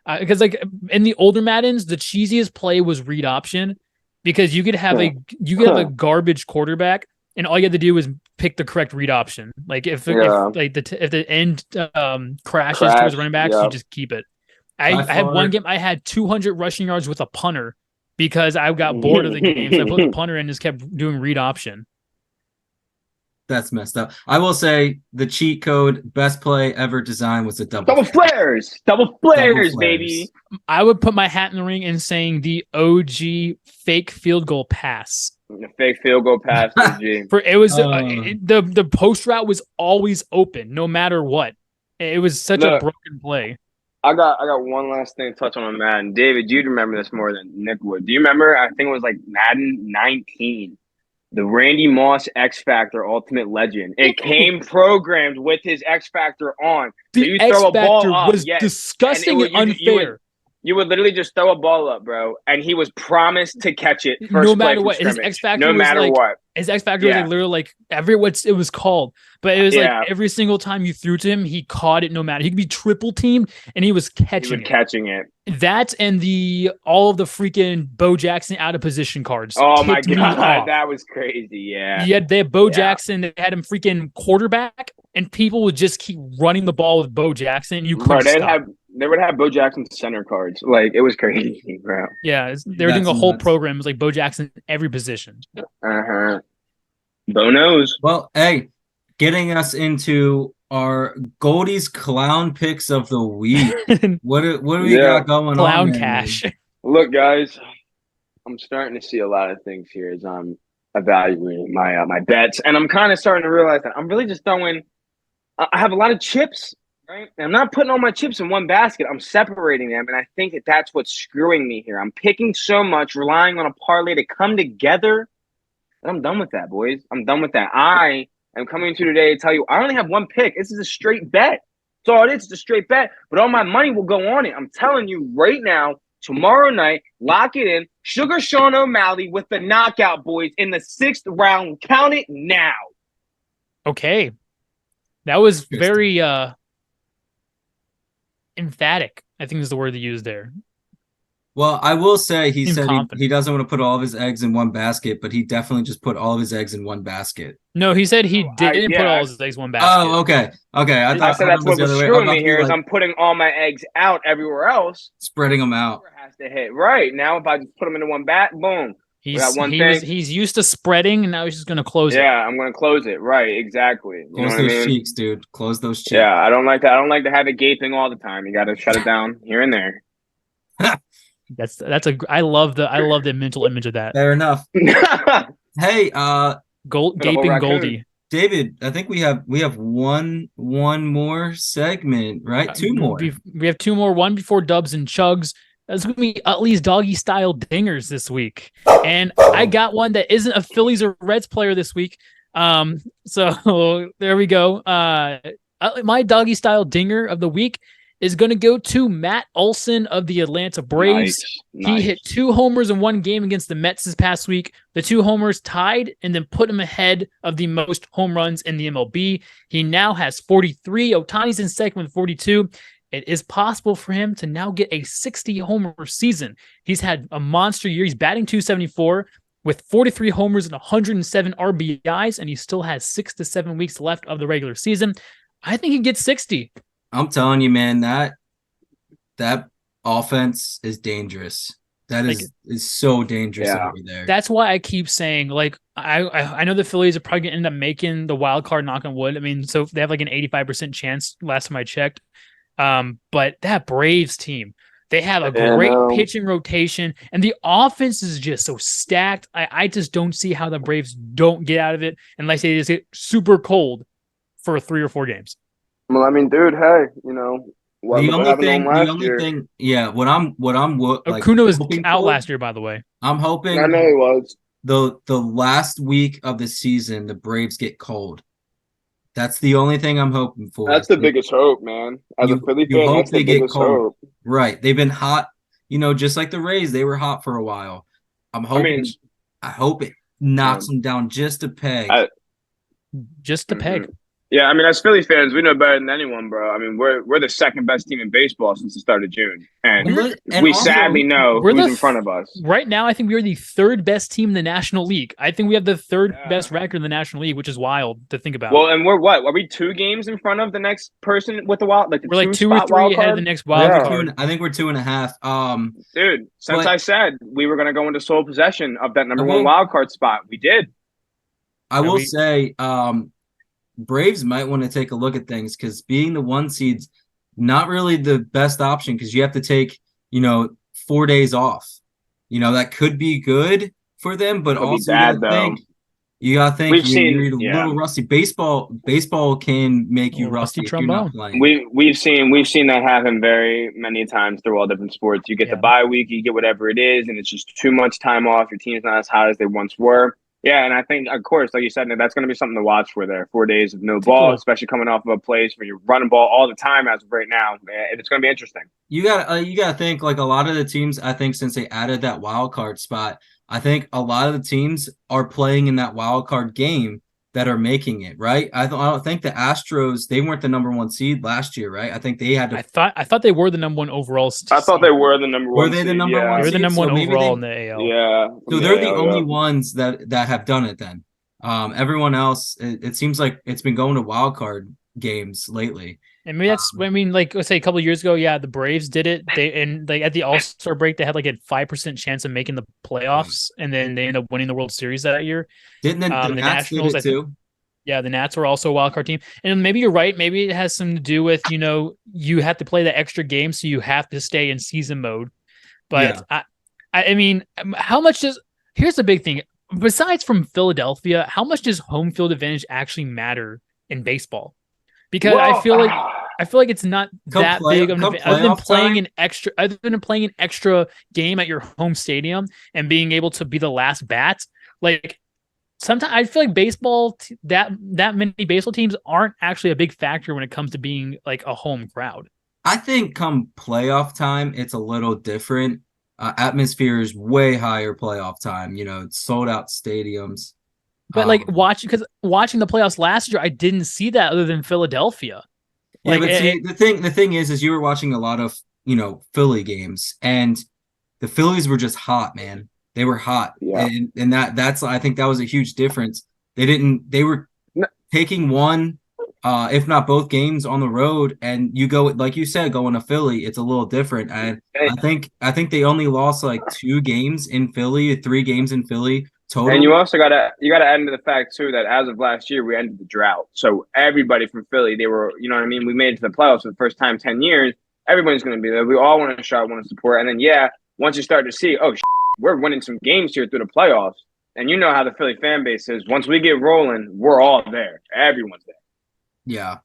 like in the older Maddens, the cheesiest play was read option because you could have a garbage quarterback. And all you had to do was pick the correct read option. Like if the end crashes towards running backs, you just keep it. I had one game I had 200 rushing yards with a punter because I got bored of the game. So I put the punter in and just kept doing read option. That's messed up. I will say the cheat code best play ever designed was a double flares, baby. I would put my hat in the ring and saying the OG fake field goal pass. The fake field goal pass. For it was the post route was always open no matter what. It was such a broken play. I got one last thing to touch on Madden. David, you'd remember this more than Nick would. Do you remember? I think it was like Madden 19. The Randy Moss X Factor Ultimate Legend. It came programmed with his X Factor on. The X Factor was disgusting and unfair. You would literally just throw a ball up, bro, and he was promised to catch it first no matter play what. from His X factor no was matter like what. His X factor was like literally like what it was called, but it was like every single time you threw to him, he caught it. No matter, he could be triple teamed and he was catching it. That and all of the freaking Bo Jackson out of position cards. Oh my god, that was crazy. Yeah, they had Bo Jackson. They had him freaking quarterback, and people would just keep running the ball with Bo Jackson. You couldn't stop. They would have Bo Jackson center cards. Like, it was crazy, bro. Yeah, they were doing a whole program. It was like Bo Jackson every position. Bo knows. Well, hey, getting us into our Goldie's clown picks of the week. What do we got going clown on? Clown cash. Look, guys, I'm starting to see a lot of things here as I'm evaluating my bets, and I'm kind of starting to realize that I'm really just throwing. I have a lot of chips. Right? And I'm not putting all my chips in one basket. I'm separating them, and I think that's what's screwing me here. I'm picking so much, relying on a parlay to come together, and I'm done with that, boys. I'm done with that. I am coming to today to tell you I only have one pick. This is a straight bet. That's all it is. It's a straight bet, but all my money will go on it. I'm telling you right now, tomorrow night, lock it in. Sugar Sean O'Malley with the knockout, boys, in the 6th round. Count it now. Okay. That was very emphatic, I think is the word they used there. Well, I will say he said he doesn't want to put all of his eggs in one basket, but he definitely just put all of his eggs in one basket. No, he said he didn't put all his eggs in one basket. Oh, okay. I said that's what was screwing me here is I'm putting all my eggs out everywhere else. Spreading them out. Has to hit. Right. Now if I just put them into one bat, boom. He's used to spreading, and now he's just going to close it. Yeah, I'm going to close it. Right, exactly. Close those cheeks, dude. Close those cheeks. Yeah, I don't like that. I don't like to have it gaping all the time. You got to shut it down here and there. I love the mental image of that. Fair enough. Hey, gaping Goldie. David, I think we have one more segment, right? Two more. We have two more. One before Dubs and Chugs. That's going to be Utley's doggy style dingers this week. And I got one that isn't a Phillies or Reds player this week. So there we go. My doggy style dinger of the week is going to go to Matt Olson of the Atlanta Braves. Nice. He hit 2 homers in one game against the Mets this past week. The 2 homers tied and then put him ahead of the most home runs in the MLB. He now has 43. Ohtani's in second with 42. It is possible for him to now get a 60-homer season. He's had a monster year. He's batting .274 with 43 homers and 107 RBIs, and he still has 6 to 7 weeks left of the regular season. I think he gets 60. I'm telling you, man, that offense is dangerous. That is so dangerous over there. That's why I keep saying, like, I know the Phillies are probably going to end up making the wild card, knock on wood. I mean, so they have like an 85% chance last time I checked. But that Braves team, they have a great pitching rotation, and the offense is just so stacked. I just don't see how the Braves don't get out of it unless they just get super cold for 3 or 4 games. Well, I mean, dude, hey, what the only thing, what I'm like, Acuna was out last year, by the way. I'm hoping. I know he was. The last week of the season, the Braves get cold. That's the only thing I'm hoping for. That's the biggest hope, man. As a Philly fan, that's the biggest hope. Right. They've been hot, just like the Rays. They were hot for a while. I hope it knocks them down just a peg. Just a peg. Yeah, I mean, as Philly fans, we know better than anyone, bro. I mean, we're the second best team in baseball since the start of June, and we sadly know who's in front of us. Right now, I think we are the 3rd best team in the National League. I think we have the 3rd best record in the National League, which is wild to think about. Well, and we're what? Are we 2 games in front of the next person with the wild? Like we're like 2 or 3 ahead of the next wild card. I think we're 2.5. Dude, I said we were going to go into sole possession of that number 1 wild card spot, we did. I will say, Braves might want to take a look at things because being the 1 seed's not really the best option because you have to take, 4 days off. That could be good for them, but also you gotta think you're a little rusty. Baseball can make you rusty if you're not playing. We've seen that happen very many times through all different sports. You get the bye week, you get whatever it is, and it's just too much time off. Your team's not as hot as they once were. Yeah, and I think, of course, like you said, that's going to be something to watch for there. 4 days of no ball, especially coming off of a place where you're running ball all the time as of right now. It's going to be interesting. You got to think, like, a lot of the teams, I think, since they added that wild card spot, I think a lot of the teams are playing in that wild card game that are making it, right? I don't think the Astros, they weren't the number one seed last year, right? I think they had to. I thought they were the number one overall seed. I thought they were the number one. Were they the number one? They were the number one overall in the AL. Yeah. So they're the only ones that have done it then. Everyone else, it seems like it's been going to wild card games lately. And maybe that's, I mean, like, let's say a couple of years ago, yeah, the Braves did it. And like at the All-Star break, they had like a 5% chance of making the playoffs, and then they ended up winning the World Series that year. Didn't the Nationals did it too? Yeah, the Nats were also a wild card team. And maybe you're right. Maybe it has something to do with, you have to play the extra game, so you have to stay in season mode. But yeah. I mean, how much here's the big thing. Besides from Philadelphia, how much does home field advantage actually matter in baseball? Because I feel like it's not that big of an other than playing an extra game at your home stadium and being able to be the last bat. Like, sometimes I feel like baseball, that many baseball teams aren't actually a big factor when it comes to being like a home crowd. I think come playoff time, it's a little different. Atmosphere is way higher playoff time. It's sold out stadiums. But like watching the playoffs last year, I didn't see that other than Philadelphia. Yeah, but the thing is you were watching a lot of Philly games, and the Phillies were just hot, man. They were hot, and that's I think that was a huge difference. They were taking one, if not both games on the road, and you go, like you said, going to Philly, it's a little different. And I think they only lost like 2 games in Philly, 3 games in Philly total. And you also gotta add into the fact too that as of last year we ended the drought. So everybody from Philly, they were, you know what I mean? We made it to the playoffs for the first time in 10 years. Everybody's gonna be there. We all want to shout, want to support, and then once you start to see, we're winning some games here through the playoffs, and you know how the Philly fan base is. Once we get rolling, we're all there. Everyone's there. Yeah.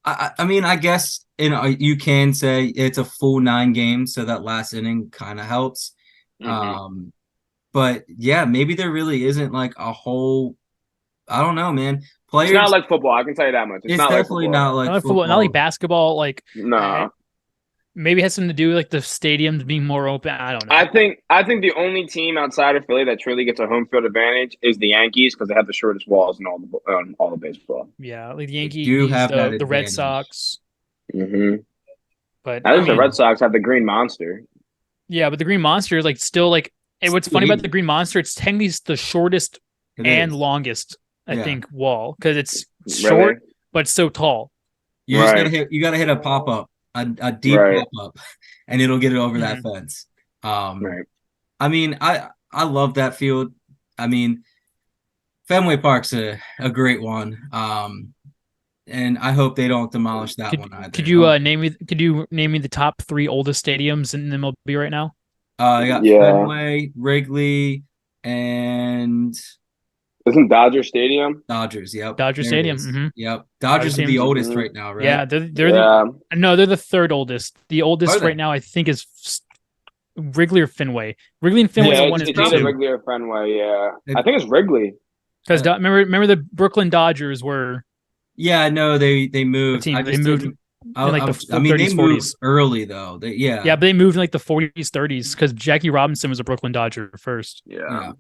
I mean, I guess you can say it's a full 9 games, so that last inning kind of helps. Mm-hmm. But yeah, maybe there really isn't like a whole. I don't know, man. Players, it's not like football. I can tell you that much. It's not definitely not like football. Not like basketball. Like no. Maybe it has something to do with like the stadiums being more open. I don't know. I think the only team outside of Philly that truly gets a home field advantage is the Yankees, because they have the shortest walls in all the baseball. Yeah, like the Yankees, the Red Sox. Mm-hmm. But I think the Red Sox have the Green Monster. Yeah, but the Green Monster is like still like. And what's funny about the Green Monster? It's technically the shortest and longest, I think, wall, because it's short but so tall. You just gotta hit a pop up. A deep pop up, and it'll get it over that fence. I mean, I love that field. I mean, Fenway Park's a great one. And I hope they don't demolish that one either. Could you name me the top 3 oldest stadiums in MLB right now? I got Fenway, Wrigley, and isn't Dodger Stadium? Dodgers, yep. Dodger Stadium. Mm-hmm. Yep. Dodgers are the oldest right now, right? Yeah, they're the 3rd oldest. The oldest right now, I think, is Wrigley or Fenway. Wrigley and Fenway are 1 and 2. Wrigley or Fenway, yeah. I think it's Wrigley. Because remember the Brooklyn Dodgers were. Yeah, no, they moved. They moved. They moved early though. But they moved in like the 40s, 30s because Jackie Robinson was a Brooklyn Dodger first. Yeah.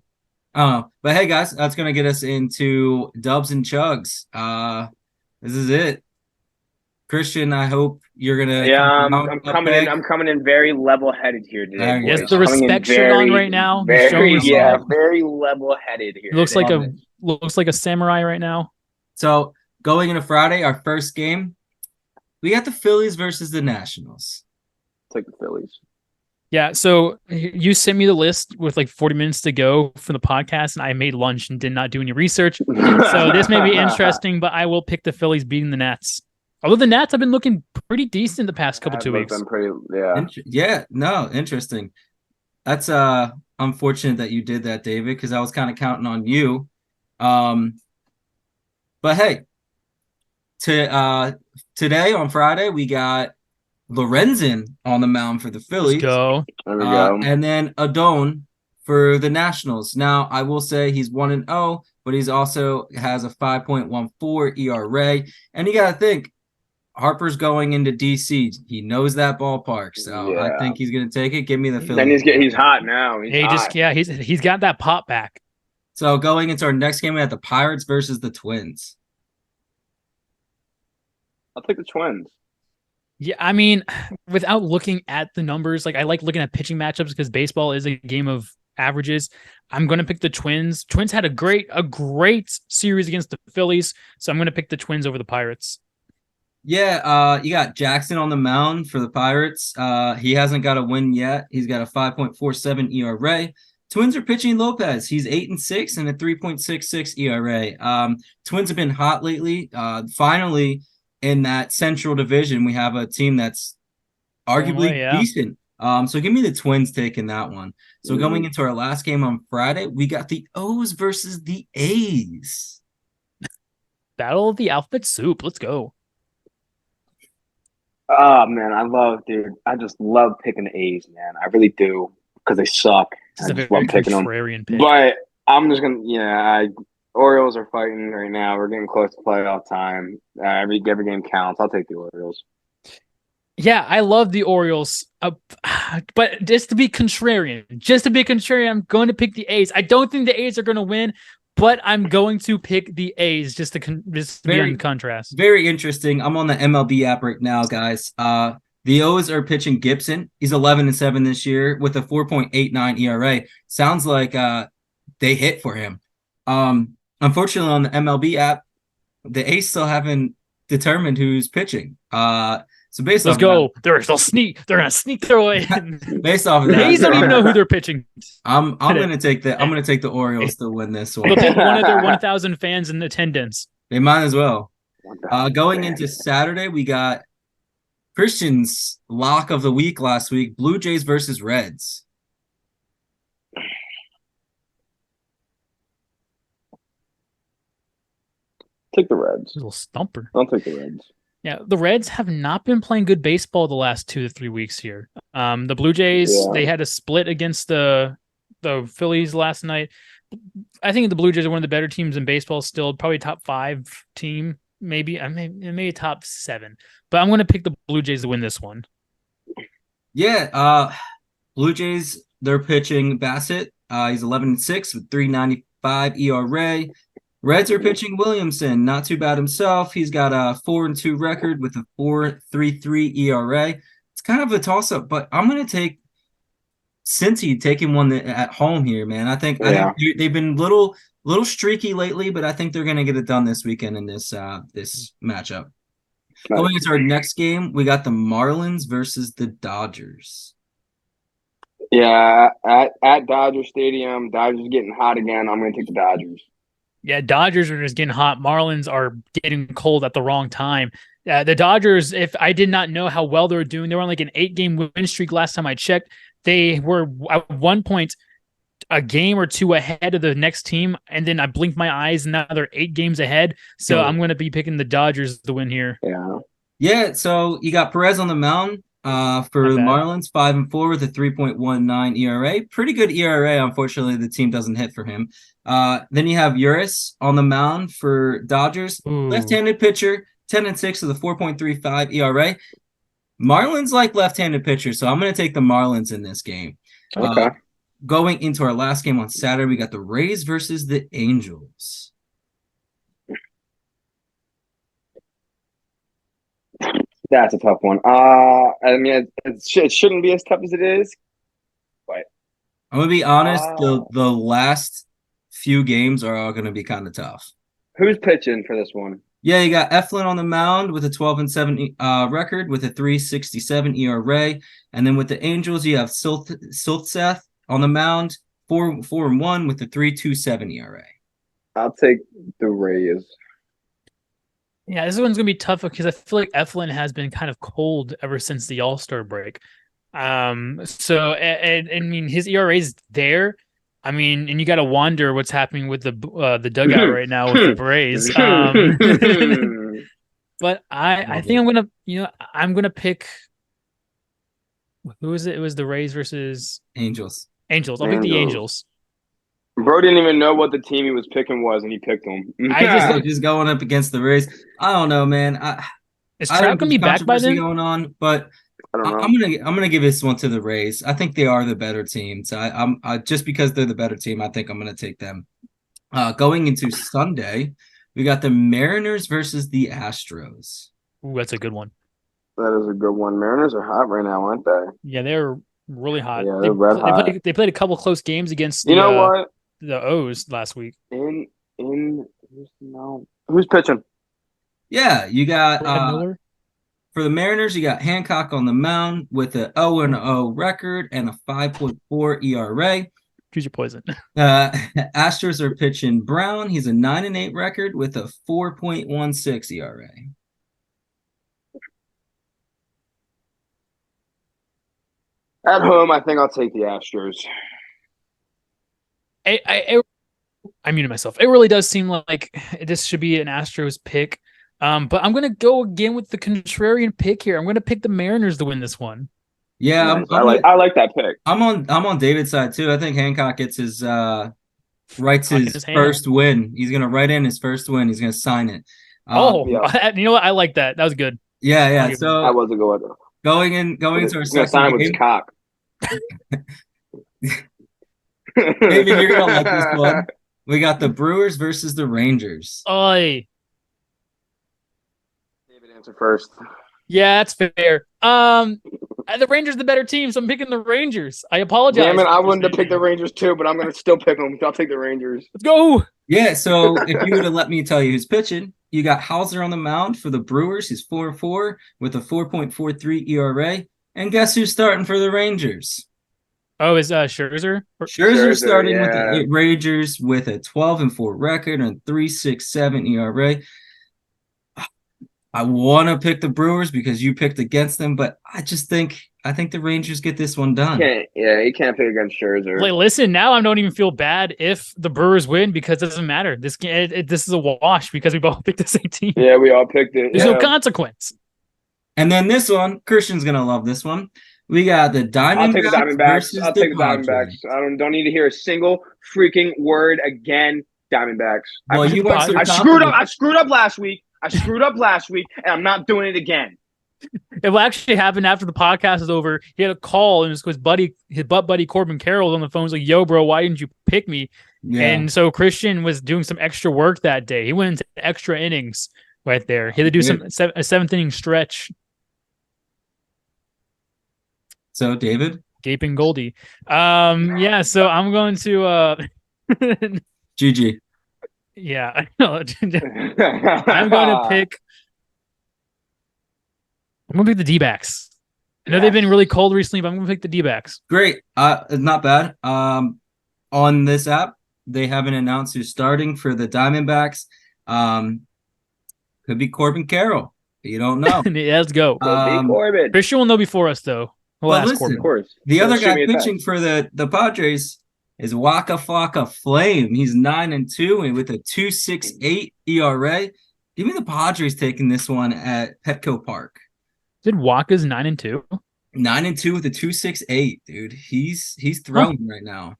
But hey guys, that's gonna get us into Dubs and Chugs. This is it. Christian, I hope you're gonna. Yeah, I'm coming in very level-headed here today. Yes, the respect shirt on right now. Very level-headed here. Looks like a samurai right now. So going into Friday, our first game. We got the Phillies versus the Nationals. Take the Phillies. Yeah, so you sent me the list with like 40 minutes to go for the podcast, and I made lunch and did not do any research. So this may be interesting, but I will pick the Phillies beating the Nats. Although the Nats have been looking pretty decent the past couple 2 weeks. Interesting. That's unfortunate that you did that, David, because I was kind of counting on you. But hey, today on Friday we got Lorenzen on the mound for the Phillies. Let's go. There we go. And then Adon for the Nationals. Now, I will say he's 1-0, but he's also has a 5.14 ERA. And you got to think, Harper's going into DC. He knows that ballpark, so I think he's going to take it. Give me the Phillies. And he's hot now. He's got that pop back. So going into our next game, we have the Pirates versus the Twins. I'll take the Twins. Yeah, I mean, without looking at the numbers, like I like looking at pitching matchups because baseball is a game of averages. I'm going to pick the Twins. Twins had a great series against the Phillies, so I'm going to pick the Twins over the Pirates. Yeah, you got Jackson on the mound for the Pirates. He hasn't got a win yet. He's got a 5.47 ERA. Twins are pitching Lopez. He's 8-6 and a 3.66 ERA. Twins have been hot lately. Finally, in that Central Division, we have a team that's arguably decent. So give me the Twins taking that one. So going into our last game on Friday, we got the O's versus the A's. Battle of the alphabet soup. Let's go. Oh man, I just love picking the A's, man. I really do, because they suck. This is a very contrarian pick. But I'm just gonna, Orioles are fighting right now. We're getting close to playoff time. Every game counts. I'll take the Orioles. Yeah, I love the Orioles, but just to be contrarian, I'm going to pick the A's. I don't think the A's are going to win, but I'm going to pick the A's just to be in contrast. Very interesting. I'm on the MLB app right now, guys. The O's are pitching Gibson. He's 11-7 this year with a 4.89 ERA. Sounds like they hit for him. Unfortunately, on the MLB app, the A's still haven't determined who's pitching. So based Let's go. They're gonna sneak their way in. Based off of that, the A's don't even know who they're pitching. I'm gonna take the Orioles to win this one. They'll take one of their 1,000 fans in attendance. They might as well. Going into Saturday, we got Christian's lock of the week last week: Blue Jays versus Reds. Take the Reds. A little stumper. I'll take the Reds. Yeah, the Reds have not been playing good baseball the last 2 to 3 weeks here. The Blue Jays, they had a split against the Phillies last night. I think the Blue Jays are one of the better teams in baseball still, probably top 5 team, maybe top 7. But I'm going to pick the Blue Jays to win this one. Yeah, Blue Jays, they're pitching Bassett. He's 11-6 with 3.95 ERA. Reds are pitching Williamson, not too bad himself. He's got a 4-2 record with a 4.33 ERA. It's kind of a toss-up, but I'm going to take Cincy taking one at home here, man. I think they've been little streaky lately, but I think they're going to get it done this weekend in this matchup. Going into our next game, we got the Marlins versus the Dodgers. Yeah, at Dodger Stadium, Dodgers getting hot again. I'm going to take the Dodgers. Yeah, Dodgers are just getting hot. Marlins are getting cold at the wrong time. The Dodgers, if I did not know how well they were doing, they were on like an 8-game win streak last time I checked. They were at one point a game or 2 ahead of the next team, and then I blinked my eyes, and now they're 8 games ahead. So I'm going to be picking the Dodgers to win here. Yeah, so you got Perez on the mound for the Marlins, 5-4 with a 3.19 ERA. Pretty good ERA. Unfortunately, the team doesn't hit for him. Then you have Urias on the mound for Dodgers. Left-handed pitcher, 10-6 with a 4.35 ERA. Marlins like left-handed pitchers, so I'm going to take the Marlins in this game. Okay. Going into our last game on Saturday, we got the Rays versus the Angels. That's a tough one. I mean, it shouldn't be as tough as it is. But I'm going to be honest, the last few games are all going to be kind of tough. Who's pitching for this one? Yeah, you got Eflin on the mound with a 12-7 record with a 3.67 ERA. And then with the Angels, you have Siltseth on the mound, 4-1 with a 3.27 ERA. I'll take the Rays. Yeah, this one's going to be tough because I feel like Eflin has been kind of cold ever since the All-Star break. So, I mean, his ERA is there. I mean, and you got to wonder what's happening with the dugout right now with the Braves. But I think I'm gonna pick. Who is it? It was the Rays versus Angels. Angels. I'll pick the Angels. Bro didn't even know what the team he was picking was, and he picked them. just going up against the Rays. I don't know, man. Is Trout gonna be back by then? Going on, but I'm gonna give this one to the Rays. I think they are the better team. So I'm just because they're the better team, I think I'm gonna take them. Going into Sunday, we got the Mariners versus the Astros. Ooh, that's a good one. That is a good one. Mariners are hot right now, aren't they? Yeah, they're really hot. Yeah, they're red hot. They played a couple close games against what? The O's last week. Who's pitching? Yeah, you got Miller. For the Mariners, you got Hancock on the mound with an 0-0 record and a 5.4 ERA. Choose your poison. Astros are pitching Brown. He's a 9-8 record with a 4.16 ERA. At home, I think I'll take the Astros. I muted myself. It really does seem like this should be an Astros pick. But I'm going to go again with the contrarian pick here. I'm going to pick the Mariners to win this one. Yeah, nice. I like that pick. I'm on David's side too. I think Hancock gets his first win. He's going to write in his first win. He's going to sign it. You know what? I like that. That was good. Yeah. So I wasn't going to. Going into our second sign game. With his cock. David, you're gonna like this one. We got the Brewers versus the Rangers. Oi. David, answer first. Yeah, that's fair. The Rangers are the better team, so I'm picking the Rangers. I apologize. Damn it, I wanted to pick the Rangers too, but I'm gonna still pick them. I'll take the Rangers. Let's go. Yeah, so if you would have let me tell you who's pitching, you got Hauser on the mound for the Brewers. He's 4-4 with a 4.43 ERA. And guess who's starting for the Rangers? Oh, is Scherzer? Scherzer starting with the Rangers with a 12-4 record and 3.67 ERA. I want to pick the Brewers because you picked against them, but I think the Rangers get this one done. You can't pick against Scherzer. Like, listen, now I don't even feel bad if the Brewers win because it doesn't matter. This is a wash because we both picked the same team. Yeah, we all picked it. There's no consequence. And then this one, Christian's gonna love this one. We got the Diamondbacks. I'll take the Diamondbacks. I'll take the Diamondbacks. I don't need to hear a single freaking word again. Diamondbacks. Well, I screwed up last week. And I'm not doing it again. It will actually happen after the podcast is over. He had a call, and his butt buddy Corbin Carroll was on the phone. He's like, "Yo, bro, why didn't you pick me?" Yeah. And so Christian was doing some extra work that day. He went into extra innings right there. He had to do a seventh inning stretch. So, David? Gaping Goldie. Yeah, so I'm going to GG. Yeah, I know. I'm going to pick the D-backs. I know they've been really cold recently, but I'm going to pick the D-backs. Great. It's not bad. On this app, they haven't announced who's starting for the Diamondbacks. Could be Corbin Carroll. You don't know. Yeah, let's go. Corbin. Christian will know before us, though. Listen, of course. The other guy pitching for the Padres is Waka Flocka Flame. He's 9-2 and with a 2.68 ERA. Give me the Padres taking this one at Petco Park. Did Waka's 9-2? 9-2 with a 2.68, dude. He's throwing right now.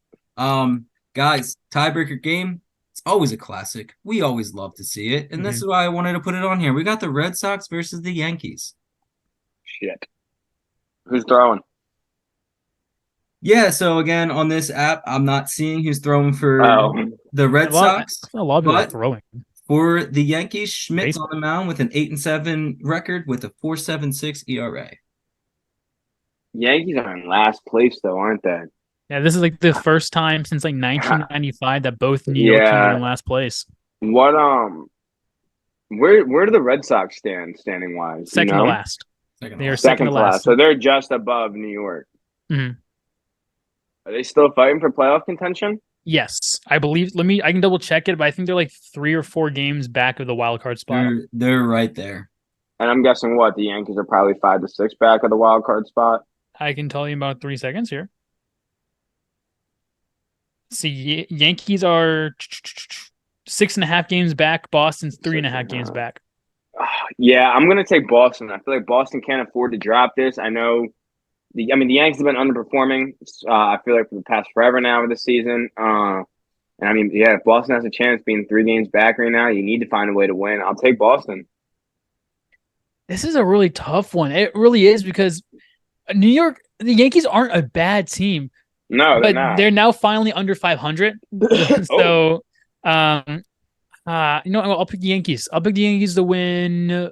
Guys, tiebreaker game. It's always a classic. We always love to see it, and this is why I wanted to put it on here. We got the Red Sox versus the Yankees. Shit. Who's throwing? Yeah, so again, on this app, I'm not seeing who's throwing for the Red Sox. A lot of people are throwing. For the Yankees, Schmidt's on the mound with an 8-7 record with a 4.76 ERA. Yankees are in last place, though, aren't they? Yeah, this is like the first time since like 1995 that both New York teams are in last place. What where do the Red Sox standing wise? Second to last. They are second to last. So they're just above New York. Mm-hmm. Are they still fighting for playoff contention? Yes, I believe. I can double check it, but I think they're like 3 or 4 games back of the wild card spot. They're right there. And I'm guessing the Yankees are probably 5 to 6 back of the wild card spot. I can tell you in about 3 seconds here. See, Yankees are 6.5 games back. Boston's 3.5 games back. Yeah, I'm going to take Boston. I feel like Boston can't afford to drop this. I know the Yankees have been underperforming. I feel like for the past forever now of the season. And I mean, yeah, if Boston has a chance being 3 games back right now, you need to find a way to win. I'll take Boston. This is a really tough one. It really is because New York, the Yankees aren't a bad team. No, but not. They're now finally under 500. So, I'll pick the Yankees. I'll pick the Yankees to win.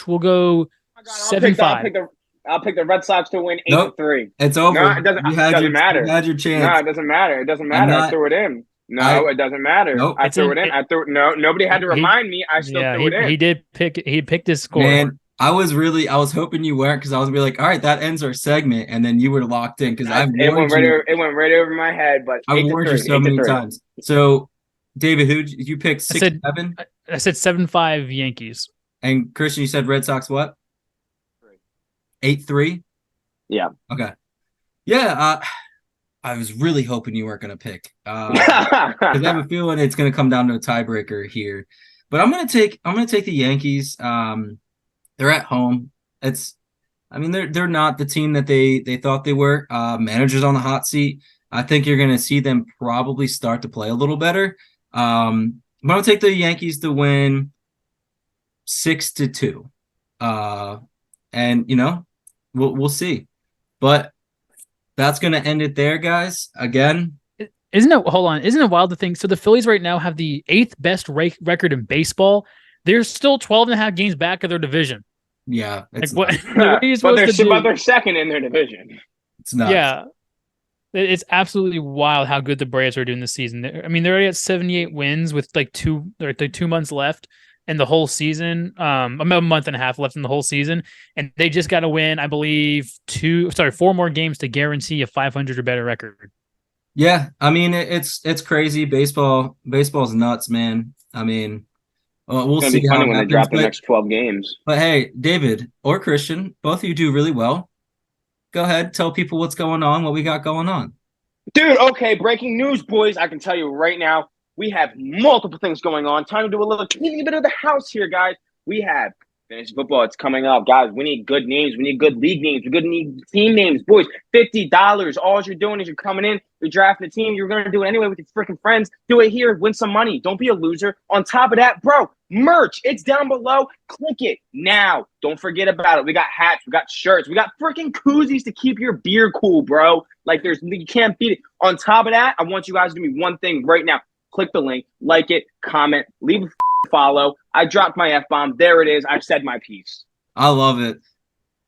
We'll go 7-5. I'll pick the Red Sox to win 8-3. It's over. No, it doesn't matter. You had your chance. No, it doesn't matter. It doesn't matter. I threw it in. No, it doesn't matter. Nope. I threw it in. Nobody had to remind me. I still threw it in. He picked his score. Man, I was hoping you weren't, because I was like, all right, that ends our segment, and then you were locked in because it went right over my head. But I warned you so many times. So, David, who did you pick? 6-7? I said 7-5 Yankees. And Christian, you said Red Sox what? 8-3? Yeah. Okay. Yeah, I was really hoping you weren't going to pick. Because I have a feeling it's going to come down to a tiebreaker here. But I'm going to take the Yankees. They're at home. They're not the team that they thought they were. Managers on the hot seat. I think you're going to see them probably start to play a little better. I'm going to take the Yankees to win 6-2. And we'll see. But that's going to end it there, guys. Again, isn't it wild to think? So the Phillies right now have the 8th best record in baseball. They're still 12.5 games back of their division. Yeah. What are you supposed to do? But they're second in their division. It's nuts. Yeah. It's absolutely wild how good the Braves are doing this season. They're already at 78 wins with 2 months left in the whole season. A month and a half left in the whole season. And they just got to win, I believe, 4 more games to guarantee a 500 or better record. Yeah. It's crazy. Baseball's nuts, man. We'll see how when they drop the next 12 games. But hey, David or Christian, both of you do really well. Go ahead, tell people what's going on, what we got going on. Dude, okay, breaking news, boys. I can tell you right now, we have multiple things going on. Time to do a little cleaning a bit of the house here, guys. We have fantasy football. It's coming up, guys. We need good names. We need good league names. We need team names, boys. $50. All you're doing is you're coming in, you're drafting a team. You're going to do it anyway with your freaking friends. Do it here. Win some money. Don't be a loser. On top of that, bro, merch. It's down below. Click it now. Don't forget about it. We got hats. We got shirts. We got freaking koozies to keep your beer cool, bro. You can't beat it. On top of that, I want you guys to do me one thing right now. Click the link, like it, comment, leave a follow. I dropped my F-bomb. There it is. I've said my piece. I love it.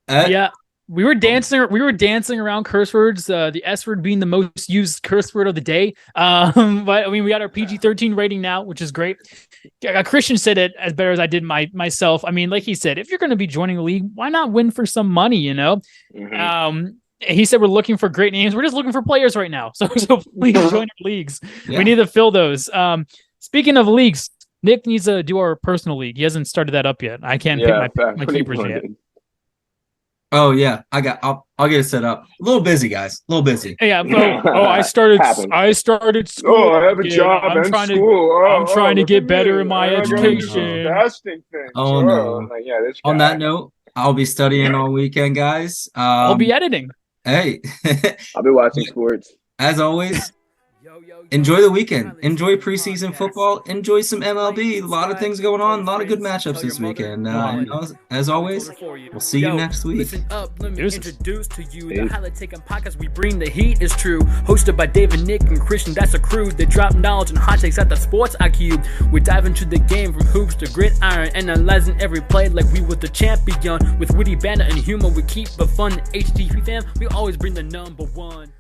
Yeah. We were dancing around curse words, the S word being the most used curse word of the day. But we got our PG-13 rating now, which is great. Christian said it as better as I did myself. Like he said, if you're going to be joining the league, why not win for some money, Mm-hmm. He said we're looking for great names. We're just looking for players right now. So please join our leagues. Yeah. We need to fill those. Speaking of leagues, Nick needs to do our personal league. He hasn't started that up yet. I can't pick my keepers yet. Oh yeah, I'll get it set up. A little busy, guys. A little busy. Yeah. I started school. Oh, I have a job and school. I'm trying to get better in my education. Oh no. On that note, I'll be studying all weekend, guys. I'll be editing. Hey. I'll be watching sports. As always, enjoy the weekend. Enjoy preseason football. Enjoy some MLB. A lot of things going on. A lot of good matchups this weekend. As always, we'll see you next week. Listen up, let me introduce to you the highlight taking podcast. We bring the heat is true. Hosted by David, Nick, and Christian. That's a crew. They drop knowledge and hot takes at the sports IQ. We dive into the game from hoops to gridiron, analyzing every play like we were the champion. With witty banter and humor, we keep the fun. HTP fam, we always bring the number one.